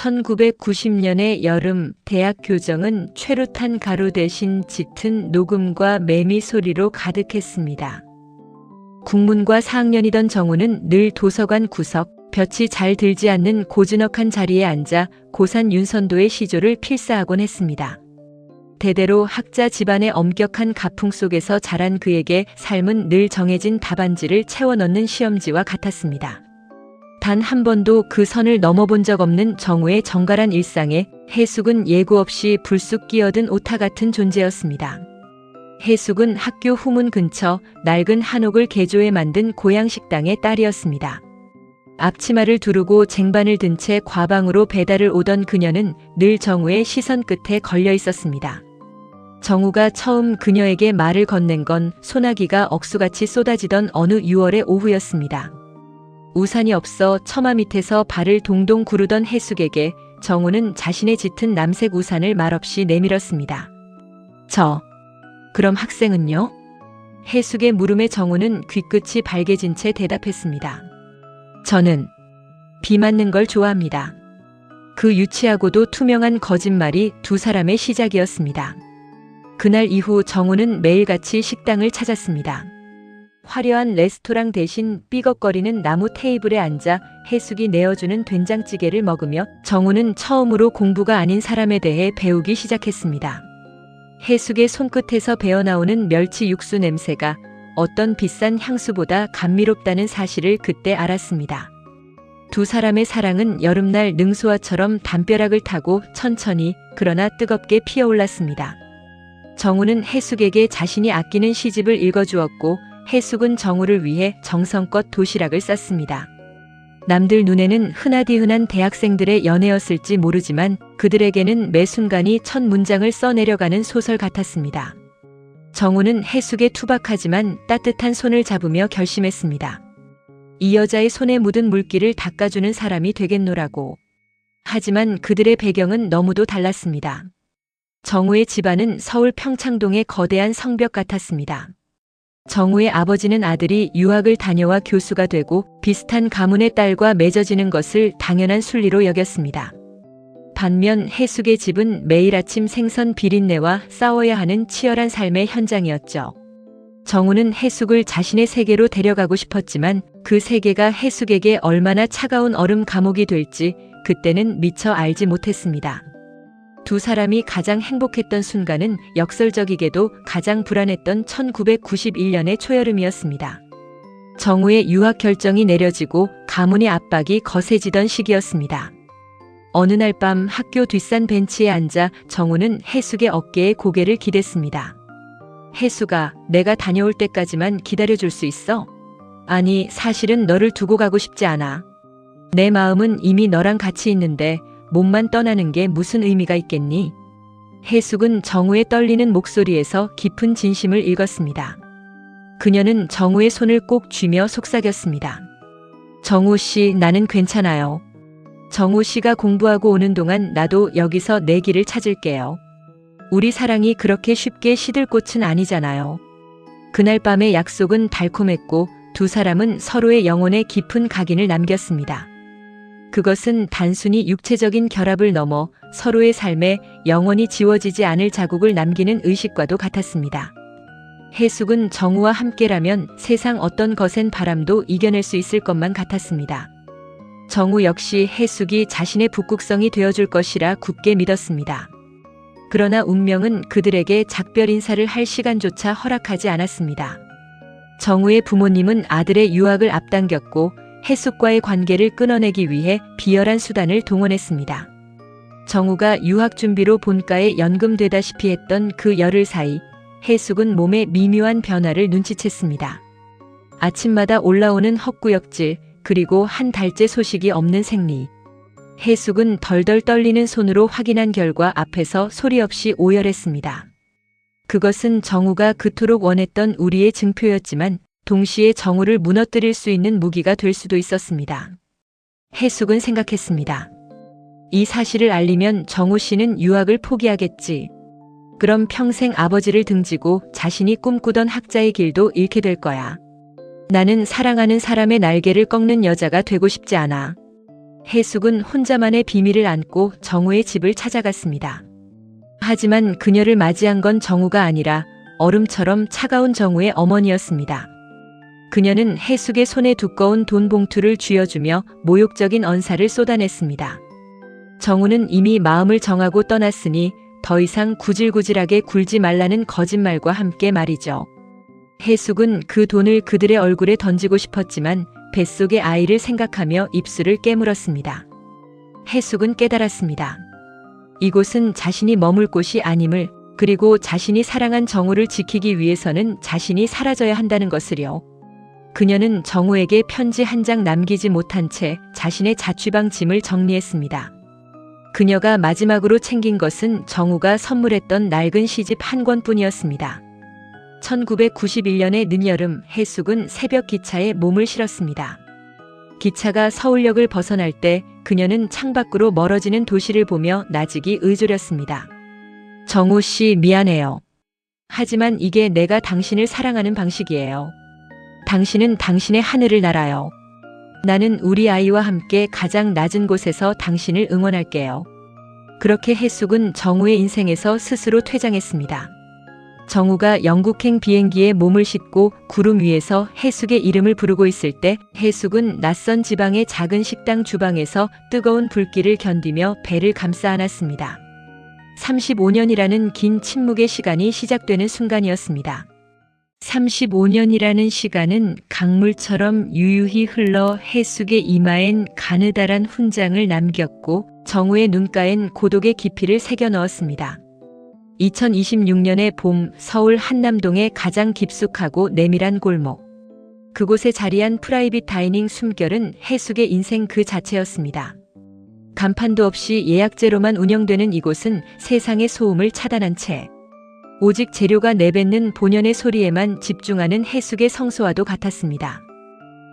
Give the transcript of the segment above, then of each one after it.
1990년의 여름, 대학 교정은 최루탄 가루 대신 짙은 녹음과 매미 소리로 가득했습니다. 국문과 4학년이던 정우는 늘 도서관 구석, 볕이 잘 들지 않는 고즈넉한 자리에 앉아 고산 윤선도의 시조를 필사하곤 했습니다. 대대로 학자 집안의 엄격한 가풍 속에서 자란 그에게 삶은 늘 정해진 답안지를 채워 넣는 시험지와 같았습니다. 단 한 번도 그 선을 넘어본 적 없는 정우의 정갈한 일상에 해숙은 예고 없이 불쑥 끼어든 오타 같은 존재였습니다. 해숙은 학교 후문 근처 낡은 한옥을 개조해 만든 고향 식당의 딸이었습니다. 앞치마를 두르고 쟁반을 든 채 과방으로 배달을 오던 그녀는 늘 정우의 시선 끝에 걸려 있었습니다. 정우가 처음 그녀에게 말을 건넨 건 소나기가 억수같이 쏟아지던 어느 6월의 오후였습니다. 우산이 없어 처마 밑에서 발을 동동 구르던 해숙에게 정우는 자신의 짙은 남색 우산을 말없이 내밀었습니다. 그럼 학생은요? 해숙의 물음에 정우는 귀끝이 발개진 채 대답했습니다. 저는 비 맞는 걸 좋아합니다. 그 유치하고도 투명한 거짓말이 두 사람의 시작이었습니다. 그날 이후 정우는 매일같이 식당을 찾았습니다. 화려한 레스토랑 대신 삐걱거리는 나무 테이블에 앉아 해숙이 내어주는 된장찌개를 먹으며 정우는 처음으로 공부가 아닌 사람에 대해 배우기 시작했습니다. 해숙의 손끝에서 배어나오는 멸치 육수 냄새가 어떤 비싼 향수보다 감미롭다는 사실을 그때 알았습니다. 두 사람의 사랑은 여름날 능소화처럼 담벼락을 타고 천천히 그러나 뜨겁게 피어올랐습니다. 정우는 해숙에게 자신이 아끼는 시집을 읽어주었고 해숙은 정우를 위해 정성껏 도시락을 쌌습니다. 남들 눈에는 흔하디흔한 대학생들의 연애였을지 모르지만 그들에게는 매 순간이 첫 문장을 써내려가는 소설 같았습니다. 정우는 해숙의 투박하지만 따뜻한 손을 잡으며 결심했습니다. 이 여자의 손에 묻은 물기를 닦아주는 사람이 되겠노라고. 하지만 그들의 배경은 너무도 달랐습니다. 정우의 집안은 서울 평창동의 거대한 성벽 같았습니다. 정우의 아버지는 아들이 유학을 다녀와 교수가 되고 비슷한 가문의 딸과 맺어지는 것을 당연한 순리로 여겼습니다. 반면 해숙의 집은 매일 아침 생선 비린내와 싸워야 하는 치열한 삶의 현장이었죠. 정우는 해숙을 자신의 세계로 데려가고 싶었지만 그 세계가 해숙에게 얼마나 차가운 얼음 감옥이 될지 그때는 미처 알지 못했습니다. 두 사람이 가장 행복했던 순간은 역설적이게도 가장 불안했던 1991년의 초여름이었습니다. 정우의 유학 결정이 내려지고 가문의 압박이 거세지던 시기였습니다. 어느 날 밤 학교 뒷산 벤치에 앉아 정우는 해숙의 어깨에 고개를 기댔습니다. 해숙아, 내가 다녀올 때까지만 기다려줄 수 있어? 아니, 사실은 너를 두고 가고 싶지 않아. 내 마음은 이미 너랑 같이 있는데 몸만 떠나는 게 무슨 의미가 있겠니? 해숙은 정우의 떨리는 목소리에서 깊은 진심을 읽었습니다. 그녀는 정우의 손을 꼭 쥐며 속삭였습니다. 정우 씨, 나는 괜찮아요. 정우 씨가 공부하고 오는 동안 나도 여기서 내 길을 찾을게요. 우리 사랑이 그렇게 쉽게 시들 꽃은 아니잖아요. 그날 밤의 약속은 달콤했고 두 사람은 서로의 영혼에 깊은 각인을 남겼습니다. 그것은 단순히 육체적인 결합을 넘어 서로의 삶에 영원히 지워지지 않을 자국을 남기는 의식과도 같았습니다. 해숙은 정우와 함께라면 세상 어떤 거센 바람도 이겨낼 수 있을 것만 같았습니다. 정우 역시 해숙이 자신의 북극성이 되어줄 것이라 굳게 믿었습니다. 그러나 운명은 그들에게 작별 인사를 할 시간조차 허락하지 않았습니다. 정우의 부모님은 아들의 유학을 앞당겼고 해숙과의 관계를 끊어내기 위해 비열한 수단을 동원했습니다. 정우가 유학 준비로 본가에 연금되다시피 했던 그 열흘 사이 해숙은 몸에 미묘한 변화를 눈치챘습니다. 아침마다 올라오는 헛구역질, 그리고 한 달째 소식이 없는 생리. 해숙은 덜덜 떨리는 손으로 확인한 결과 앞에서 소리 없이 오열했습니다. 그것은 정우가 그토록 원했던 우리의 증표였지만 동시에 정우를 무너뜨릴 수 있는 무기가 될 수도 있었습니다. 해숙은 생각했습니다. 이 사실을 알리면 정우 씨는 유학을 포기하겠지. 그럼 평생 아버지를 등지고 자신이 꿈꾸던 학자의 길도 잃게 될 거야. 나는 사랑하는 사람의 날개를 꺾는 여자가 되고 싶지 않아. 해숙은 혼자만의 비밀을 안고 정우의 집을 찾아갔습니다. 하지만 그녀를 맞이한 건 정우가 아니라 얼음처럼 차가운 정우의 어머니였습니다. 그녀는 해숙의 손에 두꺼운 돈 봉투를 쥐어주며 모욕적인 언사를 쏟아냈습니다. 정우는 이미 마음을 정하고 떠났으니 더 이상 구질구질하게 굴지 말라는 거짓말과 함께 말이죠. 해숙은 그 돈을 그들의 얼굴에 던지고 싶었지만 뱃속의 아이를 생각하며 입술을 깨물었습니다. 해숙은 깨달았습니다. 이곳은 자신이 머물 곳이 아님을, 그리고 자신이 사랑한 정우를 지키기 위해서는 자신이 사라져야 한다는 것을요. 그녀는 정우에게 편지 한 장 남기지 못한 채 자신의 자취방 짐을 정리했습니다. 그녀가 마지막으로 챙긴 것은 정우가 선물했던 낡은 시집 한 권뿐이었습니다. 1991년의 늦여름, 해숙은 새벽 기차에 몸을 실었습니다. 기차가 서울역을 벗어날 때 그녀는 창밖으로 멀어지는 도시를 보며 나직이 의졸였습니다. 정우 씨, 미안해요. 하지만 이게 내가 당신을 사랑하는 방식이에요. 당신은 당신의 하늘을 날아요. 나는 우리 아이와 함께 가장 낮은 곳에서 당신을 응원할게요. 그렇게 해숙은 정우의 인생에서 스스로 퇴장했습니다. 정우가 영국행 비행기에 몸을 싣고 구름 위에서 해숙의 이름을 부르고 있을 때 해숙은 낯선 지방의 작은 식당 주방에서 뜨거운 불길을 견디며 배를 감싸 안았습니다. 35년이라는 긴 침묵의 시간이 시작되는 순간이었습니다. 35년이라는 시간은 강물처럼 유유히 흘러 해숙의 이마엔 가느다란 훈장을 남겼고 정우의 눈가엔 고독의 깊이를 새겨 넣었습니다. 2026년의 봄, 서울 한남동의 가장 깊숙하고 내밀한 골목. 그곳에 자리한 프라이빗 다이닝 숨결은 해숙의 인생 그 자체였습니다. 간판도 없이 예약제로만 운영되는 이곳은 세상의 소음을 차단한 채 오직 재료가 내뱉는 본연의 소리에만 집중하는 해숙의 성소와도 같았습니다.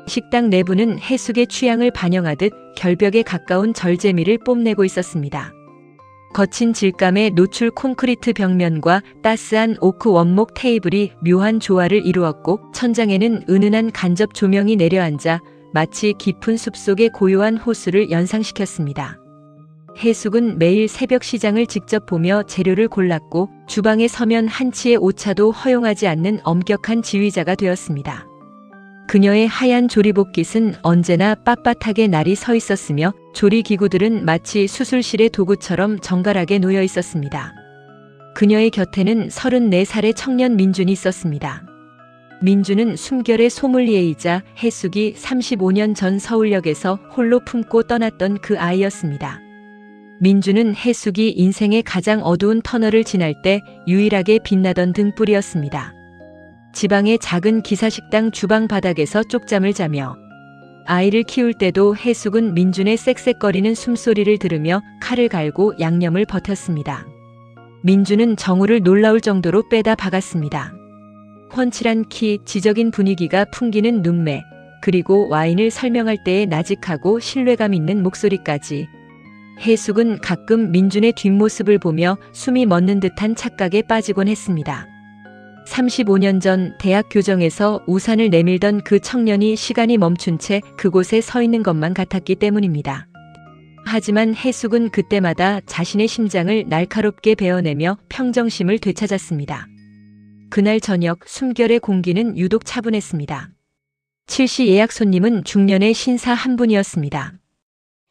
식당 내부는 해숙의 취향을 반영하듯 결벽에 가까운 절제미를 뽐내고 있었습니다. 거친 질감의 노출 콘크리트 벽면과 따스한 오크 원목 테이블이 묘한 조화를 이루었고 천장에는 은은한 간접 조명이 내려앉아 마치 깊은 숲속의 고요한 호수를 연상시켰습니다. 해숙은 매일 새벽 시장을 직접 보며 재료를 골랐고 주방에 서면 한치의 오차도 허용하지 않는 엄격한 지휘자가 되었습니다. 그녀의 하얀 조리복깃은 언제나 빳빳하게 날이 서 있었으며 조리기구들은 마치 수술실의 도구처럼 정갈하게 놓여 있었습니다. 그녀의 곁에는 34살의 청년 민준이 있었습니다. 민준은 숨결의 소믈리에이자 해숙이 35년 전 서울역에서 홀로 품고 떠났던 그 아이였습니다. 민준은 해숙이 인생의 가장 어두운 터널을 지날 때 유일하게 빛나던 등불이었습니다. 지방의 작은 기사식당 주방 바닥에서 쪽잠을 자며 아이를 키울 때도 해숙은 민준의 쌕쌕거리는 숨소리를 들으며 칼을 갈고 양념을 버텼습니다. 민준은 정우를 놀라울 정도로 빼다 박았습니다. 훤칠한 키, 지적인 분위기가 풍기는 눈매, 그리고 와인을 설명할 때의 나직하고 신뢰감 있는 목소리까지. 해숙은 가끔 민준의 뒷모습을 보며 숨이 멎는 듯한 착각에 빠지곤 했습니다. 35년 전 대학 교정에서 우산을 내밀던 그 청년이 시간이 멈춘 채 그곳에 서 있는 것만 같았기 때문입니다. 하지만 해숙은 그때마다 자신의 심장을 날카롭게 베어내며 평정심을 되찾았습니다. 그날 저녁 숨결의 공기는 유독 차분했습니다. 7시 예약 손님은 중년의 신사 한 분이었습니다.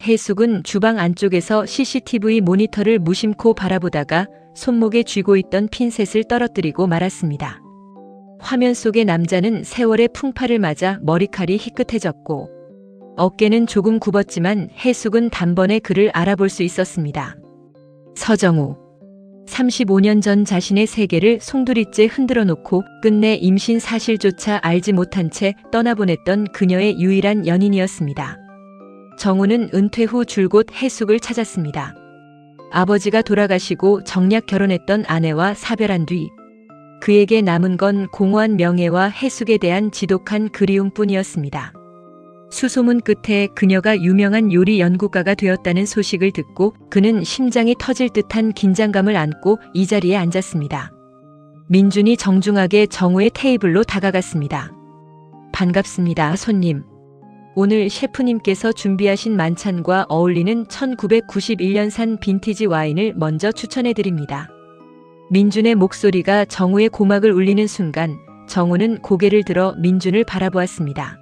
해숙은 주방 안쪽에서 CCTV 모니터를 무심코 바라보다가 손목에 쥐고 있던 핀셋을 떨어뜨리고 말았습니다. 화면 속의 남자는 세월의 풍파를 맞아 머리칼이 희끗해졌고 어깨는 조금 굽었지만 해숙은 단번에 그를 알아볼 수 있었습니다. 서정우. 35년 전 자신의 세계를 송두리째 흔들어 놓고 끝내 임신 사실조차 알지 못한 채 떠나보냈던 그녀의 유일한 연인이었습니다. 정우는 은퇴 후 줄곧 해숙을 찾았습니다. 아버지가 돌아가시고 정략 결혼했던 아내와 사별한 뒤 그에게 남은 건 공허한 명예와 해숙에 대한 지독한 그리움뿐이었습니다. 수소문 끝에 그녀가 유명한 요리 연구가가 되었다는 소식을 듣고 그는 심장이 터질 듯한 긴장감을 안고 이 자리에 앉았습니다. 민준이 정중하게 정우의 테이블로 다가갔습니다. 반갑습니다, 손님. 오늘 셰프님께서 준비하신 만찬과 어울리는 1991년산 빈티지 와인을 먼저 추천해드립니다. 민준의 목소리가 정우의 고막을 울리는 순간 정우는 고개를 들어 민준을 바라보았습니다.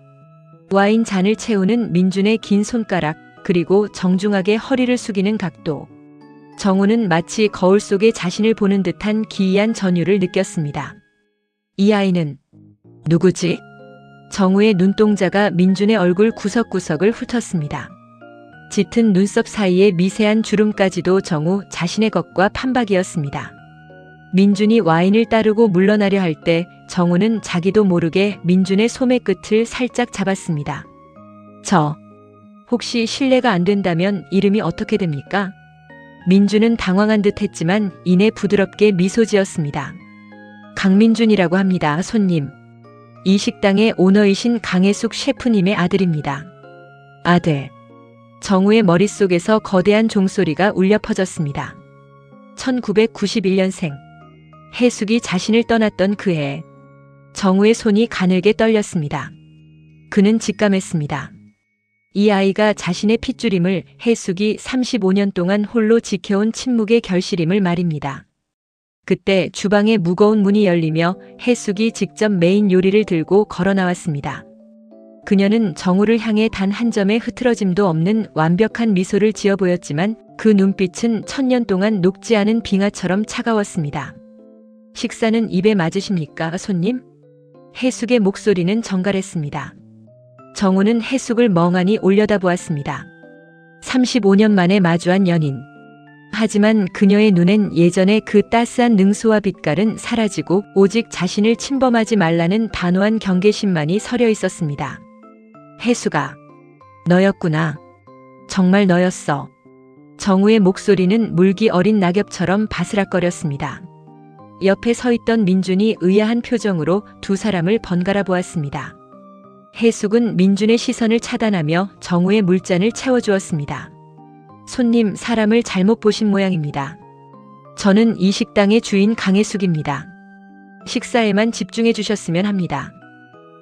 와인 잔을 채우는 민준의 긴 손가락, 그리고 정중하게 허리를 숙이는 각도. 정우는 마치 거울 속에 자신을 보는 듯한 기이한 전율을 느꼈습니다. 이 아이는 누구지? 정우의 눈동자가 민준의 얼굴 구석구석을 훑었습니다. 짙은 눈썹 사이의 미세한 주름까지도 정우 자신의 것과 판박이었습니다. 민준이 와인을 따르고 물러나려 할 때 정우는 자기도 모르게 민준의 소매 끝을 살짝 잡았습니다. 혹시 실례가 안 된다면 이름이 어떻게 됩니까? 민준은 당황한 듯 했지만 이내 부드럽게 미소 지었습니다. 강민준이라고 합니다, 손님. 이 식당의 오너이신 강혜숙 셰프님의 아들입니다. 아들. 정우의 머릿속에서 거대한 종소리가 울려 퍼졌습니다. 1991년생. 혜숙이 자신을 떠났던 그 해. 정우의 손이 가늘게 떨렸습니다. 그는 직감했습니다. 이 아이가 자신의 핏줄임을, 혜숙이 35년 동안 홀로 지켜온 침묵의 결실임을 말입니다. 그때 주방의 무거운 문이 열리며 혜숙이 직접 메인 요리를 들고 걸어 나왔습니다. 그녀는 정우를 향해 단 한 점의 흐트러짐도 없는 완벽한 미소를 지어 보였지만 그 눈빛은 천년 동안 녹지 않은 빙하처럼 차가웠습니다. 식사는 입에 맞으십니까, 손님? 혜숙의 목소리는 정갈했습니다. 정우는 혜숙을 멍하니 올려다보았습니다. 35년 만에 마주한 연인. 하지만 그녀의 눈엔 예전의 그 따스한 능수와 빛깔은 사라지고 오직 자신을 침범하지 말라는 단호한 경계심만이 서려 있었습니다. 혜숙아, 너였구나. 정말 너였어. 정우의 목소리는 물기 어린 낙엽처럼 바스락거렸습니다. 옆에 서 있던 민준이 의아한 표정으로 두 사람을 번갈아 보았습니다. 혜숙은 민준의 시선을 차단하며 정우의 물잔을 채워주었습니다. 손님, 사람을 잘못 보신 모양입니다. 저는 이 식당의 주인 강혜숙입니다. 식사에만 집중해 주셨으면 합니다.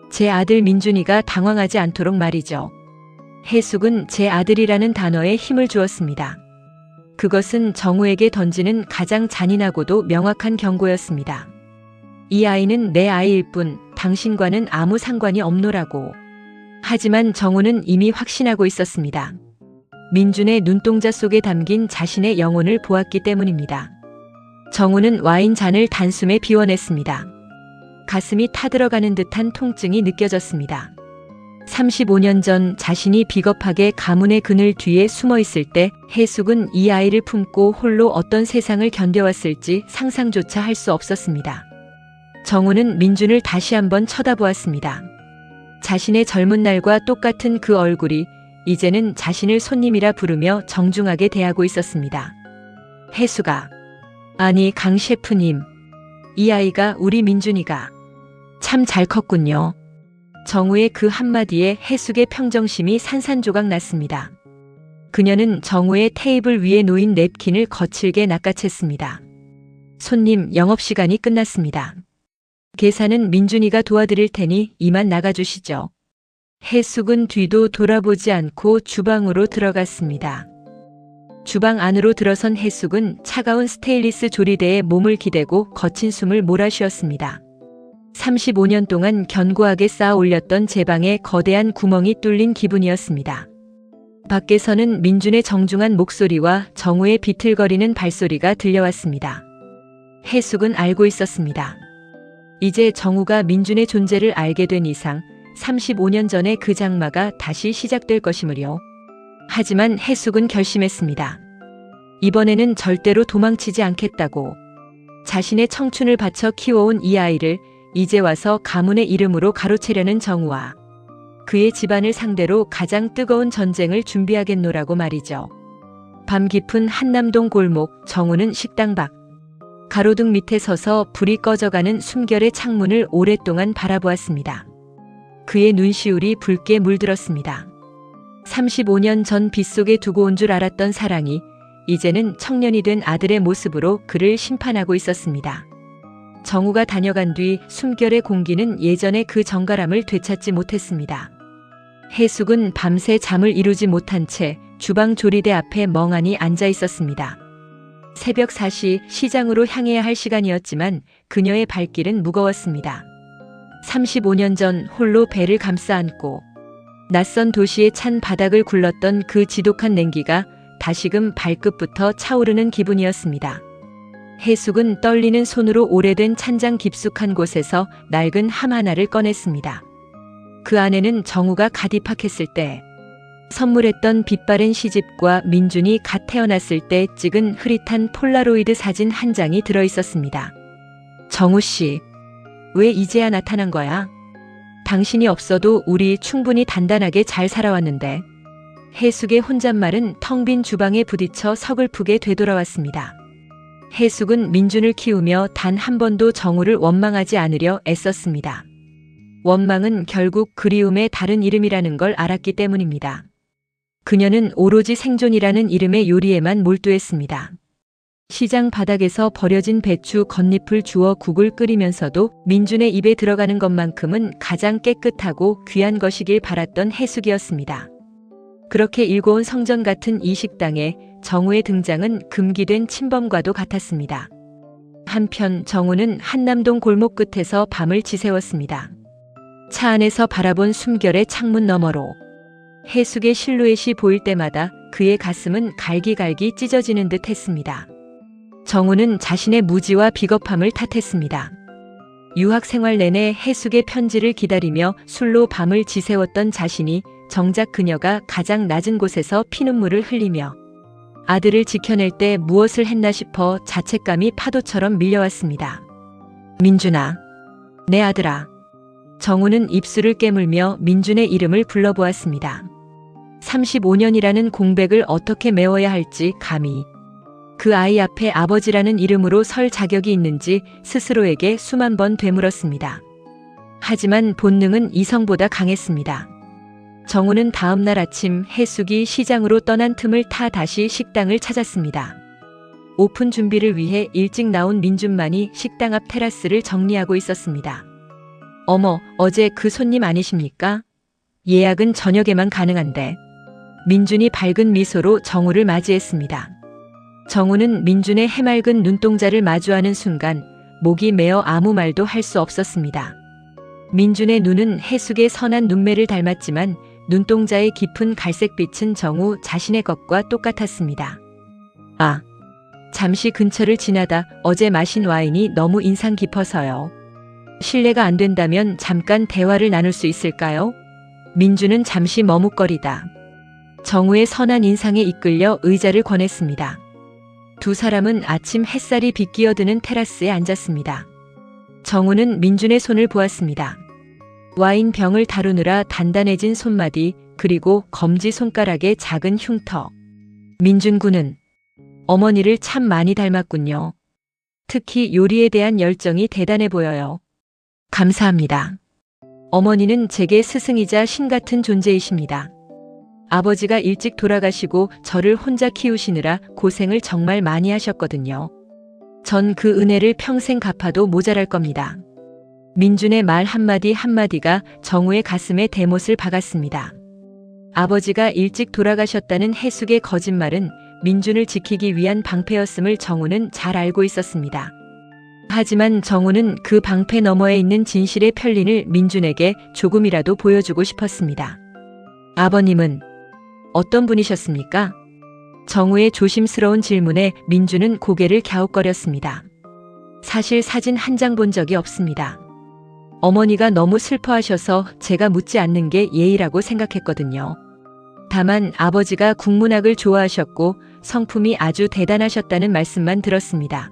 제 아들 민준이가 당황하지 않도록 말이죠. 혜숙은 제 아들이라는 단어에 힘을 주었습니다. 그것은 정우에게 던지는 가장 잔인하고도 명확한 경고였습니다. 이 아이는 내 아이일 뿐 당신과는 아무 상관이 없노라고. 하지만 정우는 이미 확신하고 있었습니다. 민준의 눈동자 속에 담긴 자신의 영혼을 보았기 때문입니다. 정우는 와인 잔을 단숨에 비워냈습니다. 가슴이 타들어가는 듯한 통증이 느껴졌습니다. 35년 전 자신이 비겁하게 가문의 그늘 뒤에 숨어 있을 때 혜숙은 이 아이를 품고 홀로 어떤 세상을 견뎌왔을지 상상조차 할 수 없었습니다. 정우는 민준을 다시 한번 쳐다보았습니다. 자신의 젊은 날과 똑같은 그 얼굴이 이제는 자신을 손님이라 부르며 정중하게 대하고 있었습니다. 혜숙아, 아니 강 셰프님, 이 아이가 우리 민준이가 참 잘 컸군요. 정우의 그 한마디에 혜숙의 평정심이 산산조각 났습니다. 그녀는 정우의 테이블 위에 놓인 냅킨을 거칠게 낚아챘습니다. 손님, 영업시간이 끝났습니다. 계산은 민준이가 도와드릴 테니 이만 나가주시죠. 혜숙은 뒤도 돌아보지 않고 주방으로 들어갔습니다. 주방 안으로 들어선 혜숙은 차가운 스테인리스 조리대에 몸을 기대고 거친 숨을 몰아쉬었습니다. 35년 동안 견고하게 쌓아 올렸던 제방에 거대한 구멍이 뚫린 기분이었습니다. 밖에서는 민준의 정중한 목소리와 정우의 비틀거리는 발소리가 들려왔습니다. 혜숙은 알고 있었습니다. 이제 정우가 민준의 존재를 알게 된 이상 35년 전의 그 장마가 다시 시작될 것이므려. 하지만 혜숙은 결심했습니다. 이번에는 절대로 도망치지 않겠다고. 자신의 청춘을 바쳐 키워온 이 아이를 이제 와서 가문의 이름으로 가로채려는 정우와 그의 집안을 상대로 가장 뜨거운 전쟁을 준비하겠노라고 말이죠. 밤 깊은 한남동 골목, 정우는 식당 밖 가로등 밑에 서서 불이 꺼져가는 숨결의 창문을 오랫동안 바라보았습니다. 그의 눈시울이 붉게 물들었습니다. 35년 전 빗속에 두고 온 줄 알았던 사랑이 이제는 청년이 된 아들의 모습으로 그를 심판하고 있었습니다. 정우가 다녀간 뒤 숨결의 공기는 예전의 그 정갈함을 되찾지 못했습니다. 해숙은 밤새 잠을 이루지 못한 채 주방 조리대 앞에 멍하니 앉아 있었습니다. 새벽 4시 시장으로 향해야 할 시간이었지만 그녀의 발길은 무거웠습니다. 35년 전 홀로 배를 감싸 안고 낯선 도시의 찬 바닥을 굴렀던 그 지독한 냉기가 다시금 발끝부터 차오르는 기분이었습니다. 해숙은 떨리는 손으로 오래된 찬장 깊숙한 곳에서 낡은 함 하나를 꺼냈습니다. 그 안에는 정우가 갓 입학했을 때 선물했던 빛바랜 시집과 민준이 갓 태어났을 때 찍은 흐릿한 폴라로이드 사진 한 장이 들어 있었습니다. 정우 씨, 왜 이제야 나타난 거야? 당신이 없어도 우리 충분히 단단하게 잘 살아왔는데. 해숙의 혼잣말은 텅 빈 주방에 부딪혀 서글프게 되돌아왔습니다. 해숙은 민준을 키우며 단 한 번도 정우를 원망하지 않으려 애썼습니다. 원망은 결국 그리움의 다른 이름이라는 걸 알았기 때문입니다. 그녀는 오로지 생존이라는 이름의 요리에만 몰두했습니다. 시장 바닥에서 버려진 배추 겉잎을 주워 국을 끓이면서도 민준의 입에 들어가는 것만큼은 가장 깨끗하고 귀한 것이길 바랐던 해숙이었습니다. 그렇게 일궈온 성전 같은 이 식당에 정우의 등장은 금기된 침범과도 같았습니다. 한편 정우는 한남동 골목 끝에서 밤을 지새웠습니다. 차 안에서 바라본 숨결의 창문 너머로 해숙의 실루엣이 보일 때마다 그의 가슴은 갈기갈기 찢어지는 듯 했습니다. 정우는 자신의 무지와 비겁함을 탓했습니다. 유학 생활 내내 해숙의 편지를 기다리며 술로 밤을 지새웠던 자신이 정작 그녀가 가장 낮은 곳에서 피눈물을 흘리며 아들을 지켜낼 때 무엇을 했나 싶어 자책감이 파도처럼 밀려왔습니다. 민준아, 내 아들아. 정우는 입술을 깨물며 민준의 이름을 불러보았습니다. 35년이라는 공백을 어떻게 메워야 할지 감히 그 아이 앞에 아버지라는 이름으로 설 자격이 있는지 스스로에게 수만 번 되물었습니다. 하지만 본능은 이성보다 강했습니다. 정우는 다음 날 아침 해숙이 시장으로 떠난 틈을 타 다시 식당을 찾았습니다. 오픈 준비를 위해 일찍 나온 민준만이 식당 앞 테라스를 정리하고 있었습니다. 어머, 어제 그 손님 아니십니까? 예약은 저녁에만 가능한데. 민준이 밝은 미소로 정우를 맞이했습니다. 정우는 민준의 해맑은 눈동자를 마주하는 순간 목이 메어 아무 말도 할 수 없었습니다. 민준의 눈은 해숙의 선한 눈매를 닮았지만 눈동자의 깊은 갈색빛은 정우 자신의 것과 똑같았습니다. 아, 잠시 근처를 지나다 어제 마신 와인이 너무 인상 깊어서요. 실례가 안 된다면 잠깐 대화를 나눌 수 있을까요? 민준은 잠시 머뭇거리다 정우의 선한 인상에 이끌려 의자를 권했습니다. 두 사람은 아침 햇살이 비끼어드는 테라스에 앉았습니다. 정우는 민준의 손을 보았습니다. 와인 병을 다루느라 단단해진 손마디, 그리고 검지 손가락의 작은 흉터. 민준 군은 어머니를 참 많이 닮았군요. 특히 요리에 대한 열정이 대단해 보여요. 감사합니다. 어머니는 제게 스승이자 신 같은 존재이십니다. 아버지가 일찍 돌아가시고 저를 혼자 키우시느라 고생을 정말 많이 하셨거든요. 전 그 은혜를 평생 갚아도 모자랄 겁니다. 민준의 말 한마디 한마디가 정우의 가슴에 대못을 박았습니다. 아버지가 일찍 돌아가셨다는 해숙의 거짓말은 민준을 지키기 위한 방패였음을 정우는 잘 알고 있었습니다. 하지만 정우는 그 방패 너머에 있는 진실의 편린을 민준에게 조금이라도 보여주고 싶었습니다. 아버님은 어떤 분이셨습니까? 정우의 조심스러운 질문에 민준은 고개를 갸웃거렸습니다. 사실 사진 한 장 본 적이 없습니다. 어머니가 너무 슬퍼하셔서 제가 묻지 않는 게 예의라고 생각했거든요. 다만 아버지가 국문학을 좋아하셨고 성품이 아주 대단하셨다는 말씀만 들었습니다.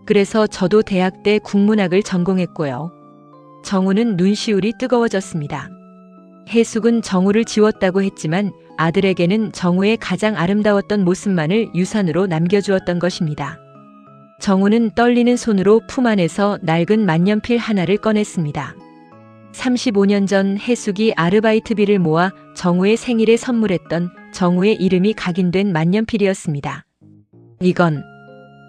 그래서 저도 대학 때 국문학을 전공했고요. 정우는 눈시울이 뜨거워졌습니다. 해숙은 정우를 지웠다고 했지만 아들에게는 정우의 가장 아름다웠던 모습만을 유산으로 남겨주었던 것입니다. 정우는 떨리는 손으로 품 안에서 낡은 만년필 하나를 꺼냈습니다. 35년 전 해숙이 아르바이트비를 모아 정우의 생일에 선물했던 정우의 이름이 각인된 만년필이었습니다. 이건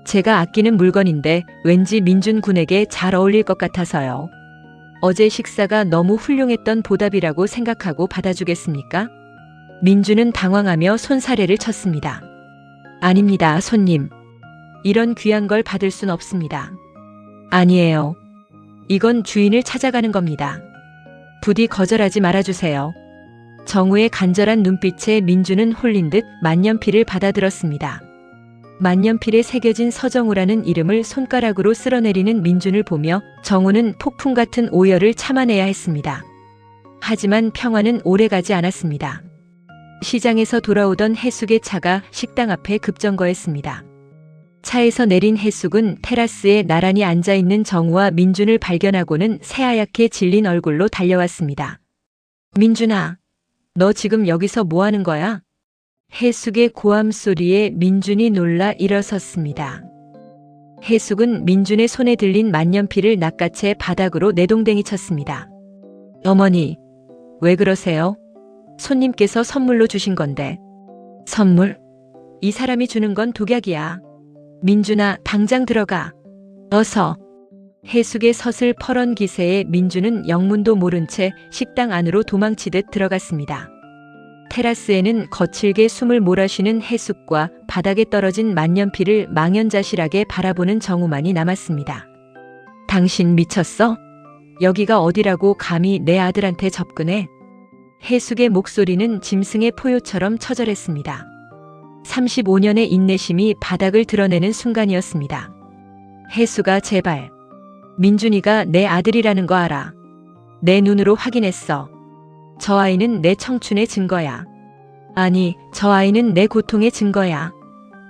제가 아끼는 물건인데 왠지 민준 군에게 잘 어울릴 것 같아서요. 어제 식사가 너무 훌륭했던 보답이라고 생각하고 받아주겠습니까? 민주는 당황하며 손사래를 쳤습니다. 아닙니다, 손님. 이런 귀한 걸 받을 순 없습니다. 아니에요. 이건 주인을 찾아가는 겁니다. 부디 거절하지 말아주세요. 정우의 간절한 눈빛에 민주는 홀린 듯 만년필을 받아들었습니다. 만년필에 새겨진 서정우라는 이름을 손가락으로 쓸어내리는 민준을 보며 정우는 폭풍 같은 오열을 참아내야 했습니다. 하지만 평화는 오래가지 않았습니다. 시장에서 돌아오던 해숙의 차가 식당 앞에 급정거했습니다. 차에서 내린 해숙은 테라스에 나란히 앉아있는 정우와 민준을 발견하고는 새하얗게 질린 얼굴로 달려왔습니다. 민준아, 너 지금 여기서 뭐 하는 거야? 해숙의 고함 소리에 민준이 놀라 일어섰습니다. 해숙은 민준의 손에 들린 만년필을 낚아채 바닥으로 내동댕이 쳤습니다. 어머니, 왜 그러세요? 손님께서 선물로 주신 건데. 선물? 이 사람이 주는 건 독약이야. 민준아, 당장 들어가. 어서. 해숙의 서슬 퍼런 기세에 민준은 영문도 모른 채 식당 안으로 도망치듯 들어갔습니다. 테라스에는 거칠게 숨을 몰아쉬는 해숙과 바닥에 떨어진 만년필을 망연자실하게 바라보는 정우만이 남았습니다. 당신 미쳤어? 여기가 어디라고 감히 내 아들한테 접근해? 해숙의 목소리는 짐승의 포효처럼 처절했습니다. 35년의 인내심이 바닥을 드러내는 순간이었습니다. 해숙아, 제발. 민준이가 내 아들이라는 거 알아. 내 눈으로 확인했어. 저 아이는 내 청춘의 증거야. 아니, 저 아이는 내 고통의 증거야.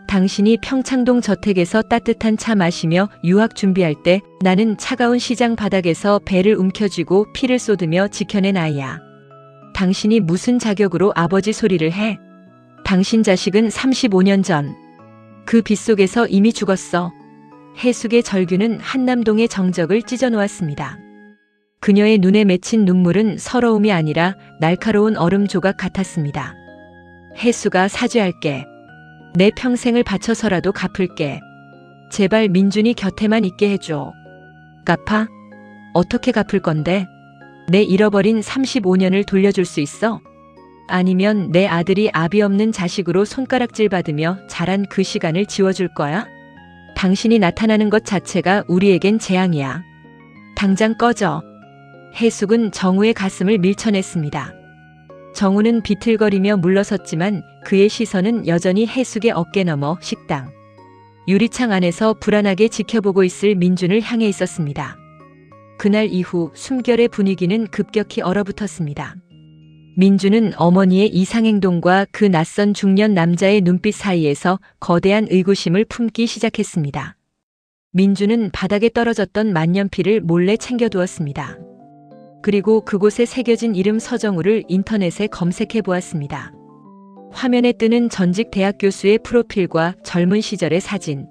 당신이 평창동 저택에서 따뜻한 차 마시며 유학 준비할 때 나는 차가운 시장 바닥에서 배를 움켜쥐고 피를 쏟으며 지켜낸 아이야. 당신이 무슨 자격으로 아버지 소리를 해? 당신 자식은 35년 전 그 빗속에서 이미 죽었어. 해숙의 절규는 한남동의 정적을 찢어놓았습니다. 그녀의 눈에 맺힌 눈물은 서러움이 아니라 날카로운 얼음 조각 같았습니다. 해숙아, 사죄할게. 내 평생을 바쳐서라도 갚을게. 제발 민준이 곁에만 있게 해줘. 갚아? 어떻게 갚을 건데? 내 잃어버린 35년을 돌려줄 수 있어? 아니면 내 아들이 아비 없는 자식으로 손가락질 받으며 자란 그 시간을 지워줄 거야? 당신이 나타나는 것 자체가 우리에겐 재앙이야. 당장 꺼져. 해숙은 정우의 가슴을 밀쳐냈습니다. 정우는 비틀거리며 물러섰지만 그의 시선은 여전히 해숙의 어깨 너머 식당. 유리창 안에서 불안하게 지켜보고 있을 민준을 향해 있었습니다. 그날 이후 숨결의 분위기는 급격히 얼어붙었습니다. 민준은 어머니의 이상행동과 그 낯선 중년 남자의 눈빛 사이에서 거대한 의구심을 품기 시작했습니다. 민준은 바닥에 떨어졌던 만년필을 몰래 챙겨두었습니다. 그리고 그곳에 새겨진 이름 서정우를 인터넷에 검색해 보았습니다. 화면에 뜨는 전직 대학 교수의 프로필과 젊은 시절의 사진.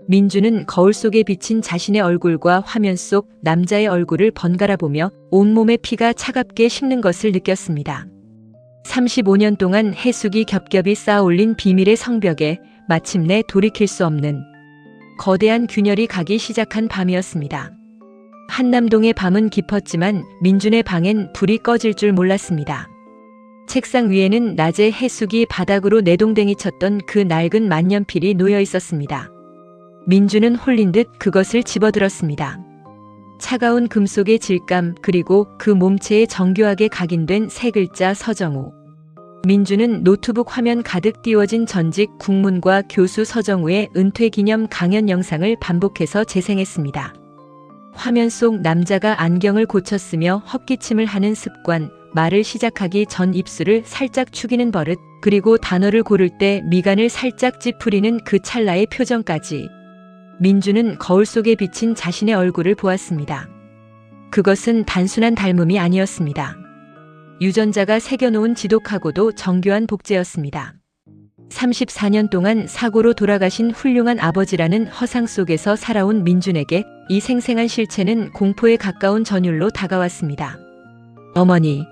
민준은 거울 속에 비친 자신의 얼굴과 화면 속 남자의 얼굴을 번갈아 보며 온몸의 피가 차갑게 식는 것을 느꼈습니다. 35년 동안 해숙이 겹겹이 쌓아올린 비밀의 성벽에 마침내 돌이킬 수 없는 거대한 균열이 가기 시작한 밤이었습니다. 한남동의 밤은 깊었지만 민준의 방엔 불이 꺼질 줄 몰랐습니다. 책상 위에는 낮에 해숙이 바닥으로 내동댕이 쳤던 그 낡은 만년필이 놓여 있었습니다. 민준은 홀린 듯 그것을 집어들었습니다. 차가운 금속의 질감 그리고 그 몸체에 정교하게 각인된 세 글자 서정우. 민준은 노트북 화면 가득 띄워진 전직 국문과 교수 서정우의 은퇴 기념 강연 영상을 반복해서 재생했습니다. 화면 속 남자가 안경을 고쳤으며 헛기침을 하는 습관, 말을 시작하기 전 입술을 살짝 축이는 버릇, 그리고 단어를 고를 때 미간을 살짝 찌푸리는 그 찰나의 표정까지. 민준은 거울 속에 비친 자신의 얼굴을 보았습니다. 그것은 단순한 닮음이 아니었습니다. 유전자가 새겨놓은 지독하고도 정교한 복제였습니다. 34년 동안 사고로 돌아가신 훌륭한 아버지라는 허상 속에서 살아온 민준에게 이 생생한 실체는 공포에 가까운 전율로 다가왔습니다. 어머니,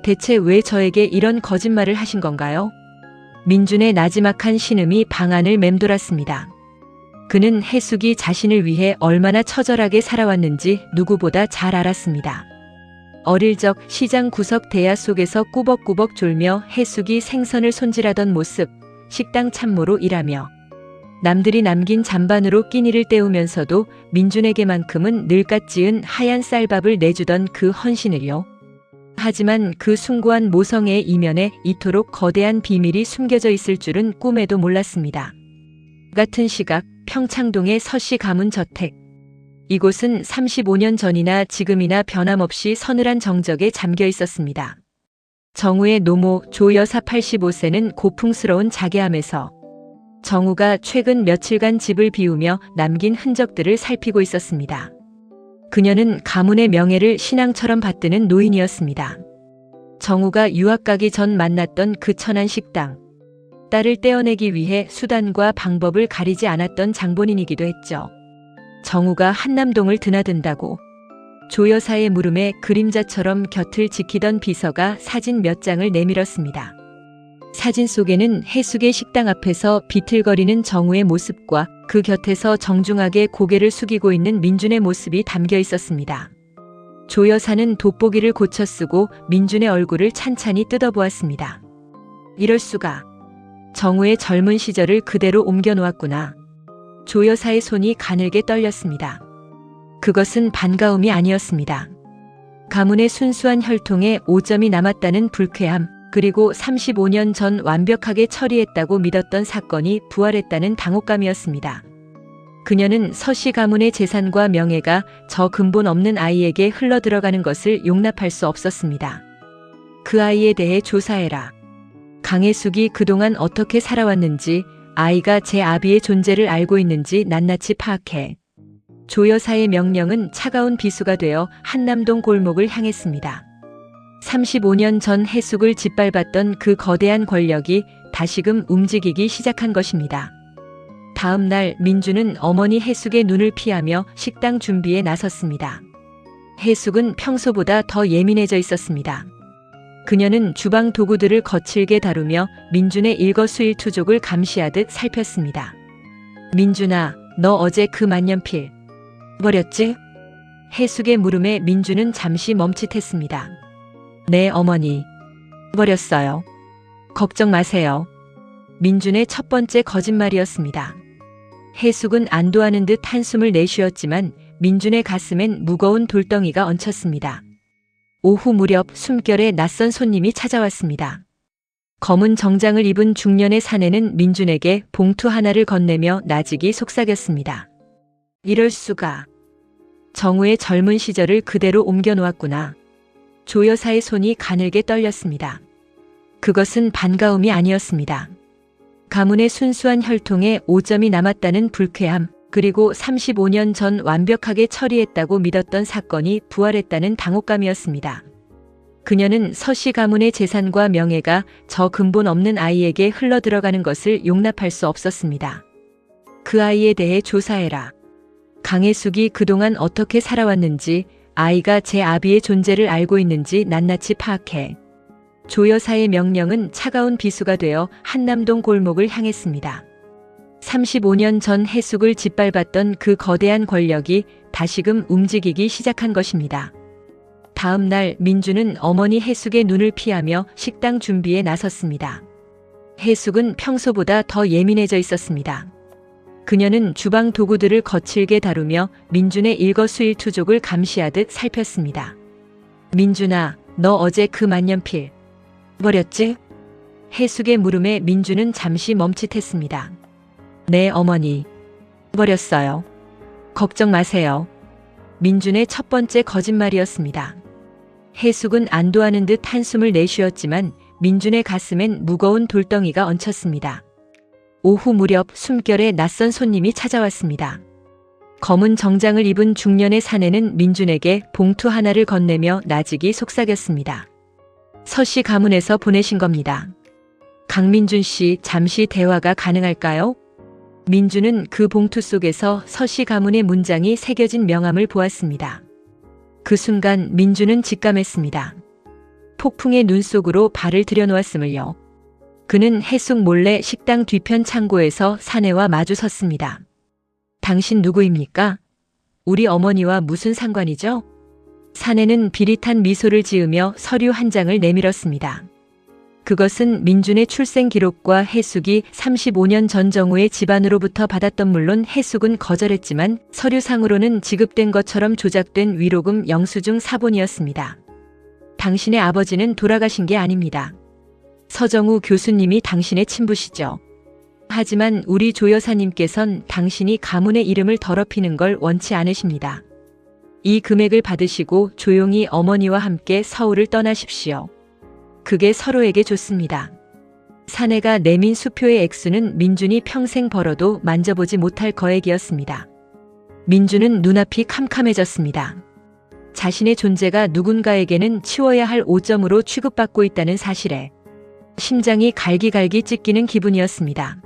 대체 왜 저에게 이런 거짓말을 하신 건가요? 민준의 나지막한 신음이 방 안을 맴돌았습니다. 그는 해숙이 자신을 위해 얼마나 처절하게 살아왔는지 누구보다 잘 알았습니다. 어릴 적 시장 구석 대야 속에서 꾸벅꾸벅 졸며 해숙이 생선을 손질하던 모습, 식당 참모로 일하며 남들이 남긴 잔반으로 끼니를 때우면서도 민준에게만큼은 늘갓 지은 하얀 쌀밥을 내주던 그 헌신을요. 하지만 그 숭고한 모성애의 이면에 이토록 거대한 비밀이 숨겨져 있을 줄은 꿈에도 몰랐습니다. 같은 시각 평창동의 서씨 가문 저택. 이곳은 35년 전이나 지금이나 변함없이 서늘한 정적에 잠겨 있었습니다. 정우의 노모 조 여사 85세는 고풍스러운 자괴함에서 정우가 최근 며칠간 집을 비우며 남긴 흔적들을 살피고 있었습니다. 그녀는 가문의 명예를 신앙처럼 받드는 노인이었습니다. 정우가 유학 가기 전 만났던 그 천한 식당. 딸을 떼어내기 위해 수단과 방법을 가리지 않았던 장본인이기도 했죠. 정우가 한남동을 드나든다고 조 여사의 물음에 그림자처럼 곁을 지키던 비서가 사진 몇 장을 내밀었습니다. 사진 속에는 해숙의 식당 앞에서 비틀거리는 정우의 모습과 그 곁에서 정중하게 고개를 숙이고 있는 민준의 모습이 담겨 있었습니다. 조 여사는 돋보기를 고쳐 쓰고 민준의 얼굴을 찬찬히 뜯어보았습니다. 이럴 수가. 정우의 젊은 시절을 그대로 옮겨놓았구나. 조 여사의 손이 가늘게 떨렸습니다. 그것은 반가움이 아니었습니다. 가문의 순수한 혈통에 오점이 남았다는 불쾌함, 그리고 35년 전 완벽하게 처리했다고 믿었던 사건이 부활했다는 당혹감이었습니다. 그녀는 서씨 가문의 재산과 명예가 저 근본 없는 아이에게 흘러들어가는 것을 용납할 수 없었습니다. 그 아이에 대해 조사해라. 강혜숙이 그동안 어떻게 살아왔는지, 아이가 제 아비의 존재를 알고 있는지 낱낱이 파악해. 조 여사의 명령은 차가운 비수가 되어 한남동 골목을 향했습니다. 35년 전 해숙을 짓밟았던 그 거대한 권력이 다시금 움직이기 시작한 것입니다. 다음 날 민주는 어머니 해숙의 눈을 피하며 식당 준비에 나섰습니다. 해숙은 평소보다 더 예민해져 있었습니다. 그녀는 주방 도구들을 거칠게 다루며 민준의 일거수일투족을 감시하듯 살폈습니다. 민준아, 너 어제 그 만년필 버렸지? 해숙의 물음에 민준은 잠시 멈칫했습니다. 네, 어머니. 버렸어요. 걱정 마세요. 민준의 첫 번째 거짓말이었습니다. 해숙은 안도하는 듯 한숨을 내쉬었지만 민준의 가슴엔 무거운 돌덩이가 얹혔습니다. 오후 무렵 숨결에 낯선 손님이 찾아왔습니다. 검은 정장을 입은 중년의 사내는 민준에게 봉투 하나를 건네며 나직이 속삭였습니다. 이럴 수가. 정우의 젊은 시절을 그대로 옮겨놓았구나. 조 여사의 손이 가늘게 떨렸습니다. 그것은 반가움이 아니었습니다. 가문의 순수한 혈통에 오점이 남았다는 불쾌함, 그리고 35년 전 완벽하게 처리했다고 믿었던 사건이 부활했다는 당혹감이었습니다. 그녀는 서씨 가문의 재산과 명예가 저 근본 없는 아이에게 흘러들어가는 것을 용납할 수 없었습니다. 그 아이에 대해 조사해라. 강혜숙이 그동안 어떻게 살아왔는지, 아이가 제 아비의 존재를 알고 있는지 낱낱이 파악해. 조 여사의 명령은 차가운 비수가 되어 한남동 골목을 향했습니다. 35년 전 해숙을 짓밟았던 그 거대한 권력이 다시금 움직이기 시작한 것입니다. 다음 날 민주는 어머니 해숙의 눈을 피하며 식당 준비에 나섰습니다. 해숙은 평소보다 더 예민해져 있었습니다. 그녀는 주방 도구들을 거칠게 다루며 민준의 일거수일투족을 감시하듯 살폈습니다. 민준아, 너 어제 그 만년필 버렸지? 해숙의 물음에 민준은 잠시 멈칫했습니다. 네, 어머니. 버렸어요. 걱정 마세요. 민준의 첫 번째 거짓말이었습니다. 해숙은 안도하는 듯 한숨을 내쉬었지만 민준의 가슴엔 무거운 돌덩이가 얹혔습니다. 오후 무렵 숨결에 낯선 손님이 찾아왔습니다. 검은 정장을 입은 중년의 사내는 민준에게 봉투 하나를 건네며 나직이 속삭였습니다. 서씨 가문에서 보내신 겁니다. 강민준 씨, 잠시 대화가 가능할까요? 민준은 그 봉투 속에서 서씨 가문의 문장이 새겨진 명함을 보았습니다. 그 순간 민준은 직감했습니다. 폭풍의 눈 속으로 발을 들여놓았음을요. 그는 해숙 몰래 식당 뒤편 창고에서 사내와 마주 섰습니다. 당신 누구입니까? 우리 어머니와 무슨 상관이죠? 사내는 비릿한 미소를 지으며 서류 한 장을 내밀었습니다. 그것은 민준의 출생 기록과 해숙이 35년 전 정우의 집안으로부터 받았던, 물론 해숙은 거절했지만 서류상으로는 지급된 것처럼 조작된 위로금 영수증 사본이었습니다. 당신의 아버지는 돌아가신 게 아닙니다. 서정우 교수님이 당신의 친부시죠. 하지만 우리 조 여사님께선 당신이 가문의 이름을 더럽히는 걸 원치 않으십니다. 이 금액을 받으시고 조용히 어머니와 함께 서울을 떠나십시오. 그게 서로에게 좋습니다. 사내가 내민 수표의 액수는 민준이 평생 벌어도 만져보지 못할 거액이었습니다. 민준은 눈앞이 캄캄해졌습니다. 자신의 존재가 누군가에게는 치워야 할 오점으로 취급받고 있다는 사실에 심장이 갈기갈기 찢기는 기분이었습니다.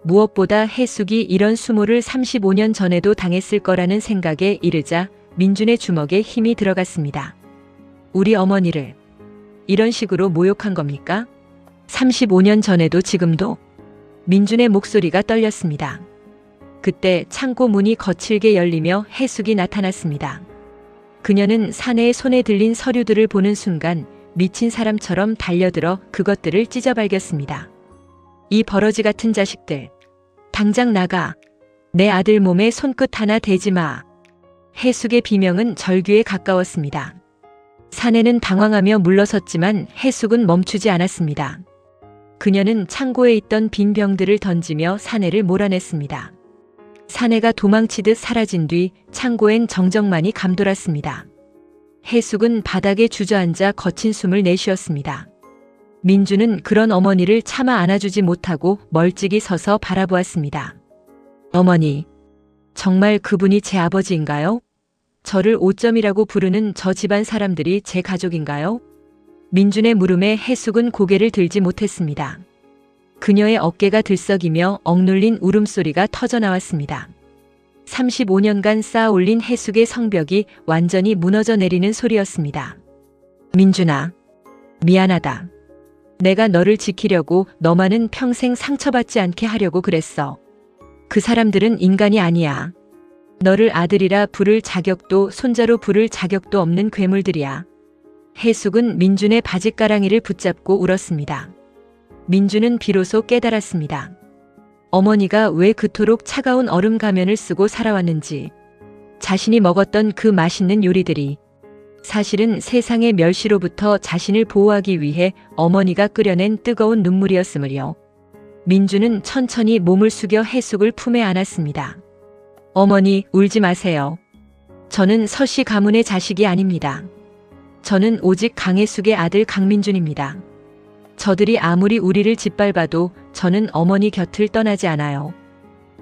무엇보다 해숙이 이런 수모를 35년 전에도 당했을 거라는 생각에 이르자 민준의 주먹에 힘이 들어갔습니다. 우리 어머니를 이런 식으로 모욕한 겁니까? 35년 전에도 지금도? 민준의 목소리가 떨렸습니다. 그때 창고 문이 거칠게 열리며 해숙이 나타났습니다. 그녀는 사내의 손에 들린 서류들을 보는 순간 미친 사람처럼 달려들어 그것들을 찢어발겼습니다. 이 버러지 같은 자식들. 당장 나가. 내 아들 몸에 손끝 하나 대지 마. 해숙의 비명은 절규에 가까웠습니다. 사내는 당황하며 물러섰지만 해숙은 멈추지 않았습니다. 그녀는 창고에 있던 빈 병들을 던지며 사내를 몰아냈습니다. 사내가 도망치듯 사라진 뒤 창고엔 정적만이 감돌았습니다. 해숙은 바닥에 주저앉아 거친 숨을 내쉬었습니다. 민주는 그런 어머니를 차마 안아주지 못하고 멀찍이 서서 바라보았습니다. 어머니, 정말 그분이 제 아버지인가요? 저를 오점이라고 부르는 저 집안 사람들이 제 가족인가요? 민준의 물음에 해숙은 고개를 들지 못했습니다. 그녀의 어깨가 들썩이며 억눌린 울음소리가 터져나왔습니다. 35년간 쌓아 올린 해숙의 성벽이 완전히 무너져 내리는 소리였습니다. 민준아, 미안하다. 내가 너를 지키려고 너만은 평생 상처받지 않게 하려고 그랬어. 그 사람들은 인간이 아니야. 너를 아들이라 부를 자격도 손자로 부를 자격도 없는 괴물들이야. 해숙은 민준의 바짓가랑이를 붙잡고 울었습니다. 민준은 비로소 깨달았습니다. 어머니가 왜 그토록 차가운 얼음 가면을 쓰고 살아왔는지, 자신이 먹었던 그 맛있는 요리들이 사실은 세상의 멸시로부터 자신을 보호하기 위해 어머니가 끓여낸 뜨거운 눈물이었으므요. 민준은 천천히 몸을 숙여 해숙을 품에 안았습니다. 어머니, 울지 마세요. 저는 서씨 가문의 자식이 아닙니다. 저는 오직 강해숙의 아들 강민준입니다. 저들이 아무리 우리를 짓밟아도 저는 어머니 곁을 떠나지 않아요.